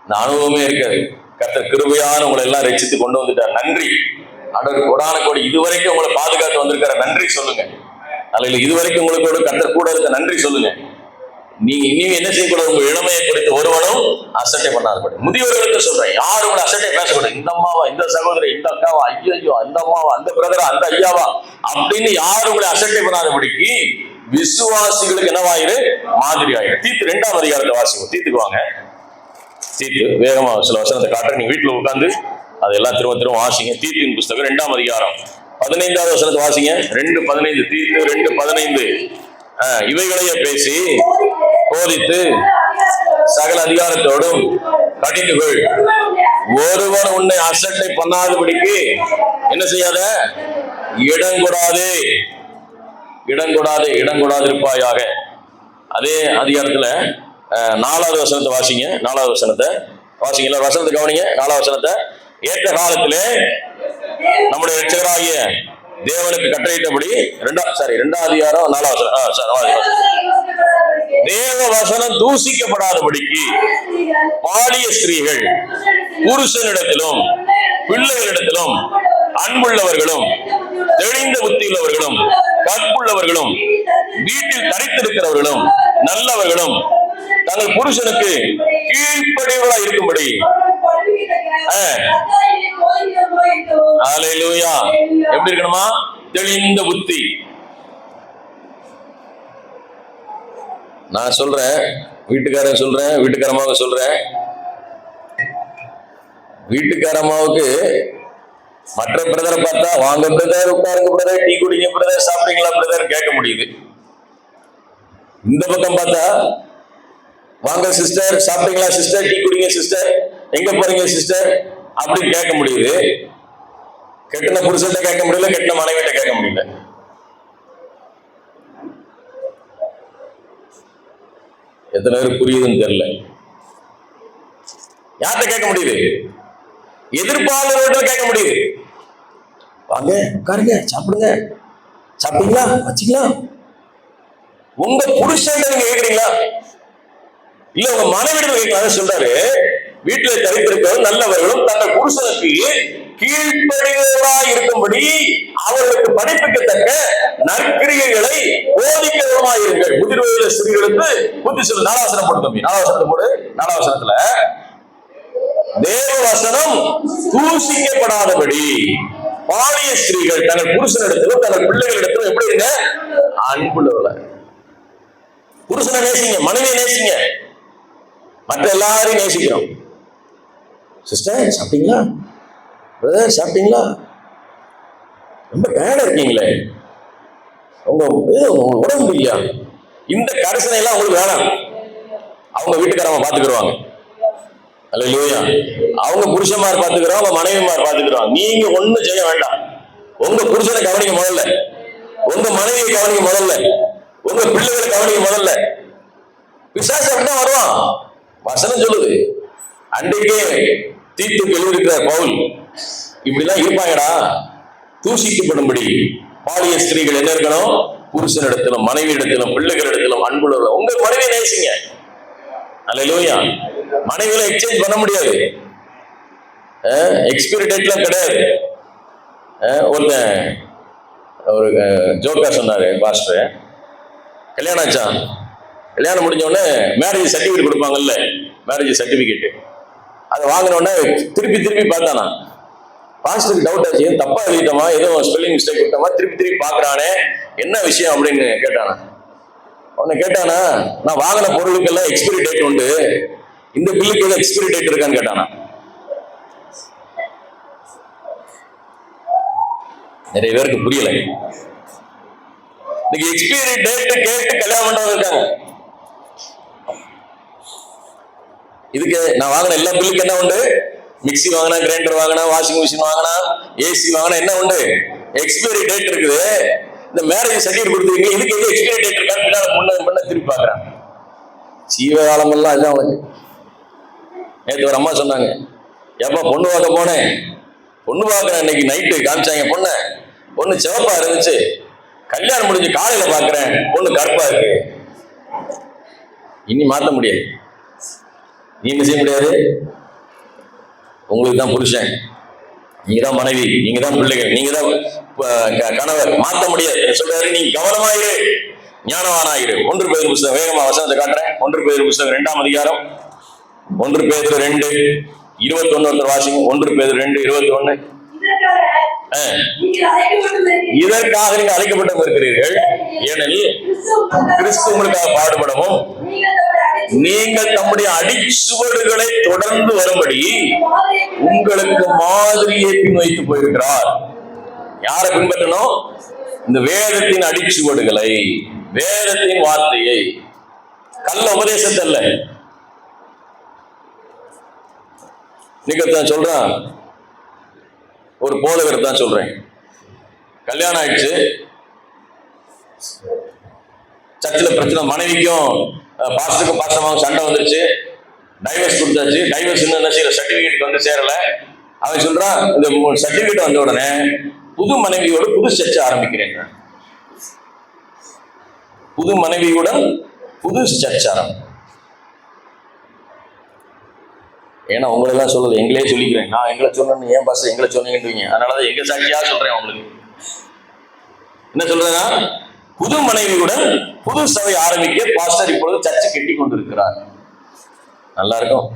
இந்த அனுபவமே இருக்காது. கர்த்தர் கிருபையான உங்களை எல்லாம் ரட்சித்து கொண்டு வந்துட்டார். நன்றி ஆண்டவருக்கு கோடான கோடி. இதுவரைக்கும் உங்களை பாதுகாத்து வந்திருக்கிற நன்றி சொல்லுங்க. அல்ல இதுவரைக்கும் உங்களுக்கு கர்த்தர் கூட இருக்க நன்றி சொல்லுங்க. நீங்க என்ன செய்யக்கூடாது? உங்க இளமையை குறித்து ஒருவனும் அசட்டை பண்ணாதபடி. முதியோர்களுக்கு சொல்றேன், யாரும் உங்களை அசட்டை பேசக்கூடாது. இந்த அம்மாவா, இந்த சகோதரி, இந்த அக்காவா, ஐயோ அந்த அம்மாவா, அந்த பிரதரா, அந்த ஐயாவா அப்படின்னு யாரும் உங்களை அசட்டை பண்ணாதபடிக்கு விசுவாசிகளுக்கு என்னவாயிரு? மாதிரி ஆயிரு. தீத்து 2ஆம் அதிகாரத்தை வாசிக்கும். தீத்துக்கு வாங்க. தீத்து வேகமா சில வசனத்தை காட்டுற. நீங்க வீட்டுல உட்காந்து அதெல்லாம் திரும்ப வாசிங்க. தீத்தின் புஸ்தகம் 2ஆம் அதிகாரம் 15வது வசனத்தை வாசிங்க. 2:15. தீத்து 2:15. இவைகளையே பேசி போதித்து சகல அதிகாரத்தோடும் கடிந்துகொள். ஒருவன் உன்னை அசட்டை பண்ணாதபடிக்கு என்ன செய்யாத? இடங்கூடாதே, இடங்கூடாதே, இடங்கூடாது இருப்பாயாக. அதே அதிகாரத்துல 4வது வசனத்தை வாசிங்க. 4வது வசனத்தை வாசிங்க. வசனத்தை கவனிங்க. 4வது வசனத்தை. ஏற்ற காலத்திலே நம்முடைய ரட்சகராகிய தேவனுக்கு கட்டளையிட்டபடி 2ஆம் அதிகாரம் 4வது வசனம். தேவ வசனம் தூசிக்கப்படாதபடிக்கு பாலிய ஸ்திரீகள் புருஷனிடத்திலும் பிள்ளைகளிடத்திலும் அன்புள்ளவர்களும் தெளிந்த புத்தி உள்ளவர்களும் கற்புள்ளவர்களும் வீட்டில் தரித்திருக்கிறவர்களும் நல்லவர்களும் தங்கள் புருஷனுக்கு கீழ்ப்படியவர்களா இருக்கும்படி. ஹல்லேலூயா. எப்படி இருக்கணுமா? தெளிந்த புத்தி. நான் சொல்றேன், வீட்டுக்காரன் சொல்றேன், வீட்டுக்காரமாவுக்கு சொல்றேன். வீட்டுக்காரமாவுக்கு மற்ற பிரதரை பார்த்தா வாங்க பிரதர், உட்காருங்க பிரதர், டீ குடிங்க பிரதர், சாப்பிட்டீங்களா பிரதர் கேட்க முடியுது. இந்த பக்கம் பார்த்தா வாங்க சிஸ்டர், சாப்பிட்டீங்களா சிஸ்டர், டீ குடிங்க சிஸ்டர், எங்க போறீங்க சிஸ்டர் அப்படின்னு கேட்க முடியுது. கெட்டின புருஷன்ட்ட கேட்க முடியல, கெட்டின மனைவிட்ட கேட்க முடியல. எத்தனை பேர் புரியுதுன்னு தெரியல. யார்கிட்ட கேட்க முடியுது? எதிர்பார்ப்புல கேட்க முடியுது. வாங்க உட்காருங்க, சாப்பிடுங்க, சாப்பிட்டீங்களா, வச்சுக்கலாம். உங்க புருஷன் நீங்க கேட்கறீங்களா? இல்ல உங்க மனைவிடம் கேட்கலாம். சொல்றாரு, வீட்டுல தரித்திருக்கிறவர்கள் நல்லவர்களும் தங்கள் புருஷனுக்கு கீழ்ப்படிவர்களாய் இருக்கும்படி அவர்களுக்கு படிப்புக்கத்தக்க நற்கிரியைகளை போதிக்கிறவர்களாயிருங்கள். முதிர் வயதுள்ள ஸ்திரீகளுக்கு புத்தி சொல்லு. 4 வசனம் போடு தம்பி, 4 வசனத்தை போடு. 4 வசனத்துல தேவ வசனம் தூசிக்கப்படாதபடி பாலிய ஸ்திரீகள் தங்கள் புருஷனிடத்திலும் தங்கள் பிள்ளைகளிடத்திலும் எப்படி இருங்க? அன்புள்ளவர்கள. புருஷனை நேசிங்க, மனைவியை நேசிங்க, மற்ற எல்லாரையும் நேசிக்கிறோம். சிஸ்டர் சாப்பிட்டீங்களா, பிரதர் சாப்பிட்டீங்களா, ரொம்ப டயர்டா இருக்கீங்களே, உங்க உடம்பு இல்லையா? இந்த கரிசனை எல்லாம் உங்களுக்கு வேணாம். அவங்க வீட்டுக்காரங்க பாத்துக்கிடுவாங்க. அல்லேலூயா. அவங்க புருஷன்மார் பாத்துக்கிறோம், அவங்க மனைவிமார் பாத்துக்கிறோம். நீங்க ஒண்ணும் செய்ய வேண்டாம். உங்க புருஷனை கவனிக்க முதல்ல, உங்க மனைவியை கவனிக்க முதல்ல, உங்க பிள்ளைகளை கவனிக்க முதல்ல. பிசாசு அப்படிதான் வருவான். வசனம் சொல்லுது. அன்றைக்கே தீத்துக்கு எழுதியிருக்கிறார் பவுல், இப்படிலாம் இருப்பாங்கடா. தூசிக்கப்படும்படி பாலிய ஸ்திரீகள் என்ன இருக்கணும்? புருஷனிடத்திலும் மனைவியிடத்திலும் பிள்ளைகளிடத்திலும் அன்புள்ள. உங்க மனைவியை நேசிங்க. அல்லேலூயா. மனைவிகளை எக்ஸ்சேஞ்ச் பண்ண முடியாது. எக்ஸ்பைரி டேட்லாம் கிடையாது. ஒரு ஜோக்கா சொன்னாரு பாஸ்டர். கல்யாணம் ஆச்சா, கல்யாணம் முடிஞ்ச உடனே மேரேஜ் சர்டிபிகேட் கொடுப்பாங்கல்ல, மேரேஜ் சர்டிபிகேட். அதை வாங்கின உடனே திருப்பி திருப்பி பார்த்தானா. பாஸ்டருக்கு டவுட் ஆச்சு, தப்பா எழுதிட்டோமா, ஏதோ ஸ்பெல்லிங் மிஸ்டேக் விட்டோமா, திருப்பி திருப்பி பாக்குறானே, என்ன விஷயம் அப்படின்னு கேட்டானா. அவனை கேட்டானா, நான் வாங்கின பொருளுக்கெல்லாம் எக்ஸ்பைரி டேட் உண்டு, இந்த பில்லுக்கு ஏதோ எக்ஸ்பைரி டேட் இருக்கான்னு கேட்டானா. நிறைய பேருக்கு புரியல. இன்னைக்கு எக்ஸ்பைரி டேட் கேட்டு கல்யாணம் பண்றவங்க இருக்காங்க. இதுக்கு நான் வாங்கின எல்லா பில்லுக்கு என்ன உண்டு? மிக்சி வாங்கினா, கிரைண்டர் வாங்கினா, வாஷிங் மிஷின் வாங்கினா, ஏசி வாங்கினா என்ன உண்டு? எக்ஸ்பைரி டேட் இருக்குது. இந்த மேரேஜ் சர்டிபிகேட் கொடுத்துருக்கீங்க, இதுக்கு எது எக்ஸ்பைரி டேட் இருக்கான்னு முன்ன திருப்பி பார்க்குறான். சீவகாலம் எல்லாம் அதுதான் அவனுக்கு. நேற்று ஒரு அம்மா சொன்னாங்க, ஏப்பா பொண்ணு பார்க்க போனேன், பொண்ணு பார்க்குறேன், இன்னைக்கு நைட்டு காமிச்சாங்க பொண்ணு சிவப்பா இருந்துச்சு, கல்யாணம் முடிஞ்சு காலையில பார்க்குறேன் பொண்ணு கருப்பா இருக்கு. இனி மாற்ற முடியாது. நீங்க செய்ய முடியாது. உங்களுக்கு தான் புருஷன், நீங்க தான் மனைவி, நீங்க தான் பிள்ளைகள், நீங்க தான் கணவர். மாற்ற முடியாது. சொல்றாரு, நீ கவனமாயிரு, ஞானவானாயிரு. 1 பேதுரு புத்தகம், வேகமா வசனத்தை காட்டுறேன். 1 பேதுரு புத்தகம் 2ஆம் அதிகாரம், 1 பேதுரு 2:21 வாசிங்க. 1 பேதுரு 2:21. இதற்காக நீங்கள் அழைக்கப்பட்டு இருக்கிறீர்கள், ஏனெனில் கிறிஸ்து உங்களுக்காக பாடுபடவும் நீங்கள் தம்முடைய அடிச்சுவடுகளை தொடர்ந்து வரும்படி உங்களுக்கு மாதிரியை பின்வைத்து போயிருக்கிறார். யாரை பின்பற்றணும்? இந்த வேதத்தின் அடிச்சுவடுகளை, வேதத்தின் வார்த்தையை, கள்ள உபதேசத்தை அல்ல. நீங்கத்தான் சொல்றான், ஒரு போதகர் தான் சொல்றேன். கல்யாணம் ஆயிடுச்சு, சர்ச்சில் பிரச்சனை, மனைவிக்கும் பாஸ்டருக்கும் பாஸ்டமாவும் சண்டை வந்துருச்சு, டைவர்ஸ் கொடுத்தாச்சு. டைவர்ஸ் இன்னும் என்ன செய்யற, சர்டிபிகேட் வந்து சேரல. அவன் சொல்றான், இந்த சர்டிபிகேட் வந்த உடனே புது மனைவியோட புது சர்ச்சை ஆரம்பிக்கிறேன். புது மனைவியுடன் புது சர்ச்சை ஆரம்பி. ஏன்னா உங்களை எல்லாம் சொல்லல, எங்களே சொல்லிக்கிறேன். நான் எங்களை சொன்னேன்னு ஏன் பாஸ்டர் எங்களை சொன்னீங்கன்றீங்க, அதனாலதான் எங்க சாட்சியா சொல்றேன் உங்களுக்கு. என்ன சொல்றதுன்னா, புது மனைவியுடன் புது சபை ஆரம்பிக்க பாஸ்டர் இப்பொழுது சர்ச்சை கட்டி கொண்டிருக்கிறார். நல்லா இருக்கும்.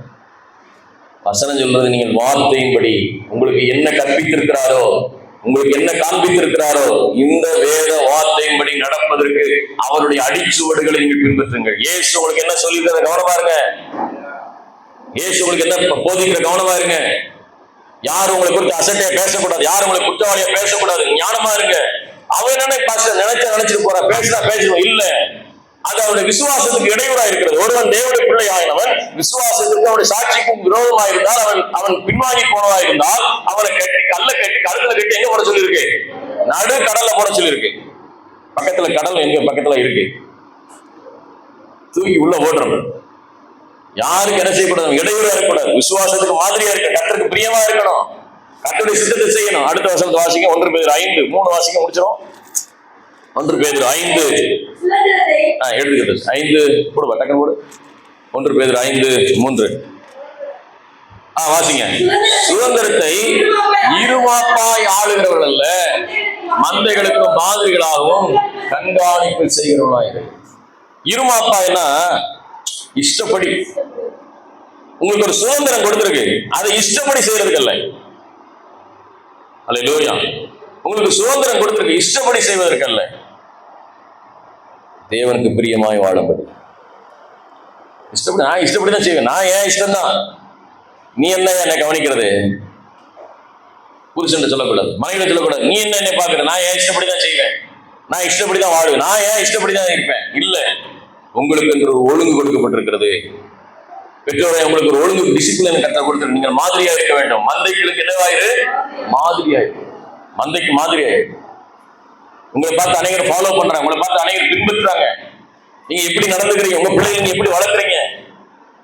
வசனம் சொல்றது, நீங்கள் வார்த்தையின்படி உங்களுக்கு என்ன கற்பித்திருக்கிறாரோ, உங்களுக்கு என்ன காண்பித்திருக்கிறாரோ, இந்த வேத வார்த்தையின்படி நடப்பதற்கு அவருடைய அடிச்சுவடுகளை நீங்கள் பின்பற்றுங்கள். இயேசு உங்களுக்கு என்ன சொல்லியிருக்கிற கவனமா இருங்க. இயேசு உங்களுக்கு என்ன போதிக்கிற கவனமா இருங்க. யாரும் உங்களை குறித்து அசட்டையா பேசக்கூடாது, யாரும் உங்களை குற்றவாளியா பேசக்கூடாது. ஞானமா இருங்க. அவன் நினைச்சிட்டு போற, பேசினா பேசணும் இல்ல, அது அவருடைய விசுவாசத்துக்கு இடையூறா இருக்கிறது. ஒருவன் தேவனுடைய பிள்ளை ஆகினவன் விசுவாசத்துக்கு அவருடைய சாட்சிக்கும் விரோதமா இருந்தால், அவன் பின்வாங்கி போனதா இருந்தால், அவனை கட்டி கல்ல கட்டி கழுத்துல கட்டி எங்க போட சொல்லியிருக்கு? நடு கடல்ல போட சொல்லியிருக்கு. பக்கத்துல கடல் எங்க பக்கத்துல இருக்கு, தூக்கி உள்ள ஓடுறது. யாருக்கு என்ன செய்யக்கூடாது? இடையூறா இருக்கக்கூடாது. விசுவாசத்துக்கு மாதிரியா இருக்க, கர்த்தருக்கு பிரியமா இருக்கணும், கர்த்தருடைய சித்தத்தை செய்யணும். அடுத்த வசனத்தை வாசிக்க, 1 பேதுரு 5, 3 வாசிக்க முடிச்சிடும். 1 பேதுரு 5 எடுத்துக்கிட்டு 5 போடுவா, டக்குனு போடு. 1 பேதுரு 5:3 வாசிங்க. சுதந்திரத்தை இருமாப்பாய் ஆளுகிறவர்கள் அல்ல, மந்தைகளுக்கும் மாதிரிகளாகவும் கண்காணிப்பு செய்கிறவர்களாக. இருமாப்பாய்னா இஷ்டப்படி. உங்களுக்கு ஒரு சுதந்திரம் கொடுத்திருக்கு, அதை இஷ்டப்படி செய்யறதுக்கு அல்ல. அல்லேலூயா. உங்களுக்கு சுதந்திரம் கொடுத்திருக்கு, இஷ்டப்படி செய்வதற்கு அல்ல, தேவனுக்கு பிரியமாய் வாழும்படி. இஷ்டப்படி, நான் இஷ்டப்படி தான் செய்வேன், நான் ஏன் இஷ்டம் தான். நீ என்ன கவனிக்கிறது? புருஷன் சொல்லக்கூடாது, மனைவி சொல்லக்கூடாது. நீ என்ன பாக்குற? நான் ஏன் இஷ்டப்படி தான் செய்வேன், நான் இஷ்டப்படி தான் வாழுவேன், நான் ஏன் இஷ்டப்படி தான் இருப்பேன். இல்ல, உங்களுக்கு என்று ஒரு ஒழுங்கு கொடுக்கப்பட்டிருக்கிறது. பெற்றோரை உங்களுக்கு ஒரு ஒழுங்கு டிசிப்ளின் கற்று கொடுத்து நீங்கள் மாதிரியா இருக்க வேண்டும். மந்தைகளுக்கு என்னவாயிரு? மாதிரியாயிரு. மந்தைக்கு மாதிரியாயிரு. உங்களை பார்த்து அனைவரும் ஃபாலோ பண்றாங்க, உங்களை பார்த்து அனைவரும் பின்பற்றுறாங்க. நீங்க எப்படி நடந்துக்கிறீங்க, உங்க பிள்ளைங்க நீங்க எப்படி வளர்க்குறீங்க,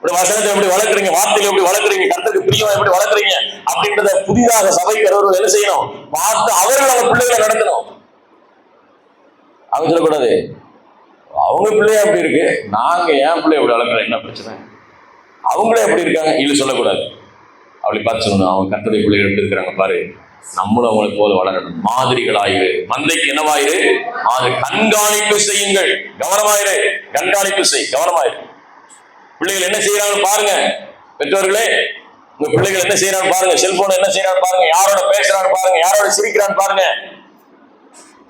உங்க வசனத்தை எப்படி வளர்க்குறீங்க, வார்த்தைகளை எப்படி வளர்க்குறீங்க, கர்த்தருக்கு பிரியமா எப்படி வளர்க்குறீங்க அப்படின்றத புதிதாக சபைக்கு வருவர்கள் என்ன செய்யணும்? பார்த்து அவர்கள் அவங்க பிள்ளைகளை நடத்தணும். அவங்க சொல்லக்கூடாது, அவங்க பிள்ளையா அப்படி இருக்கு, நாங்க என் பிள்ளைய எப்படி வளர்க்குறோம், என்ன பிரச்சனை, அவங்களே எப்படி இருக்காங்க இல்ல சொல்லக்கூடாது. அப்படி பார்த்து சொல்லணும், அவங்க கர்த்தருடைய பிள்ளைகள் எப்படி இருக்கிறாங்க பாரு, நம்மளும் அவங்களை போல வளரணும். மாதிரிகளாயிரு, மந்தைக்கு என்னவாயிரு? கண்காணிப்பு செய்யுங்கள், கவனமாயிரு, கண்காணிப்பு செய், கவனமாயிரு. பிள்ளைகள் என்ன செய்யறாங்க பாருங்க. பெற்றோர்களே, உங்க பிள்ளைகள் என்ன செய்யறான்னு பாருங்க, செல்போன் என்ன செய்யறான்னு பாருங்க, யாரோட பேசுறான்னு பாருங்க, யாரோட சிரிக்கிறான்னு பாருங்க.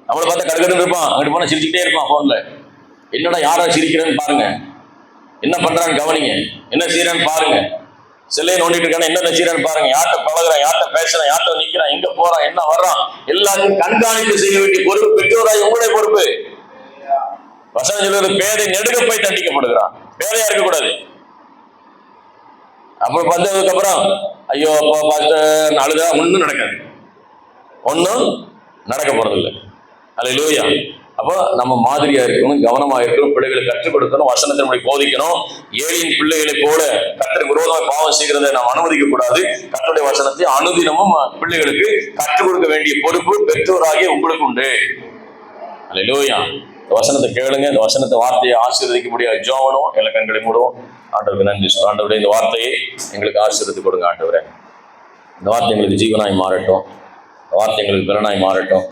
நம்மளை பார்த்தா கடுக்கட்டு இருப்பான், அங்கிட்டு போனா சிரிச்சுக்கிட்டே இருப்பான் போன்ல. என்னடா யாரோ சிரிக்கிறேன்னு பாருங்க, என்ன பண்றான்னு கவனிங்க, என்ன செய்யறான்னு பாருங்க. செல்லையை நோண்டிட்டு இருக்கான, என்ன செய்யறான்னு பாருங்க, யார்கிட்ட பழகுறான், யார்கிட்ட பேசுறான், யார்கிட்ட நிக்கிறான், எங்க போறான், என்ன வர்றான், எல்லாத்தையும் கண்காணிப்பு செய்ய வேண்டிய பொறுப்பு பெற்றோராய் உங்களுடைய பொறுப்பு. வசனம் சொல்வது, பேதை நெடுகப்பை தண்டிக்கப்படுகிறான். பேதையா இருக்கக்கூடாது. அப்புறம் பார்த்ததுக்கு அப்புறம் ஐயோ அப்பா பார்த்து அழுதா ஒன்றும் நடக்காது, ஒன்றும் நடக்க போறதில்லை. அல்லேலூயா. அப்போ நம்ம மாதிரியா இருக்கணும், கவனமா இருக்கணும், பிள்ளைகளுக்கு கற்றுக் கொடுக்கணும், வசனத்தை நம்மளை போதிக்கணும். ஏழையின் பிள்ளைகளை போல கர்த்தருக்கு விரோதமாக பாவம் செய்கிறதை நாம் அனுமதிக்க கூடாது. கர்த்தருடைய வசனத்தை அனுதினமும் பிள்ளைகளுக்கு கற்றுக் கொடுக்க வேண்டிய பொறுப்பு பெற்றோராகிய உங்களுக்கு உண்டு. அல்லேலூயா. இந்த வசனத்தை கேளுங்க, இந்த வசனத்தை வார்த்தையை ஆசீர்வதிக்க முடியாது ஜோவனும் எல்லா கண்களை மூடுவோம். ஆண்டவருக்கு நன்றி. ஆண்டவரே, இந்த வார்த்தையை எங்களுக்கு ஆசீர்வதித்து கொடுங்க. ஆண்டவரே, இந்த வார்த்தை எங்களுக்கு ஜீவனாய் மாறட்டும், இந்த வார்த்தை எங்களுக்கு பலனாய் மாறட்டும்.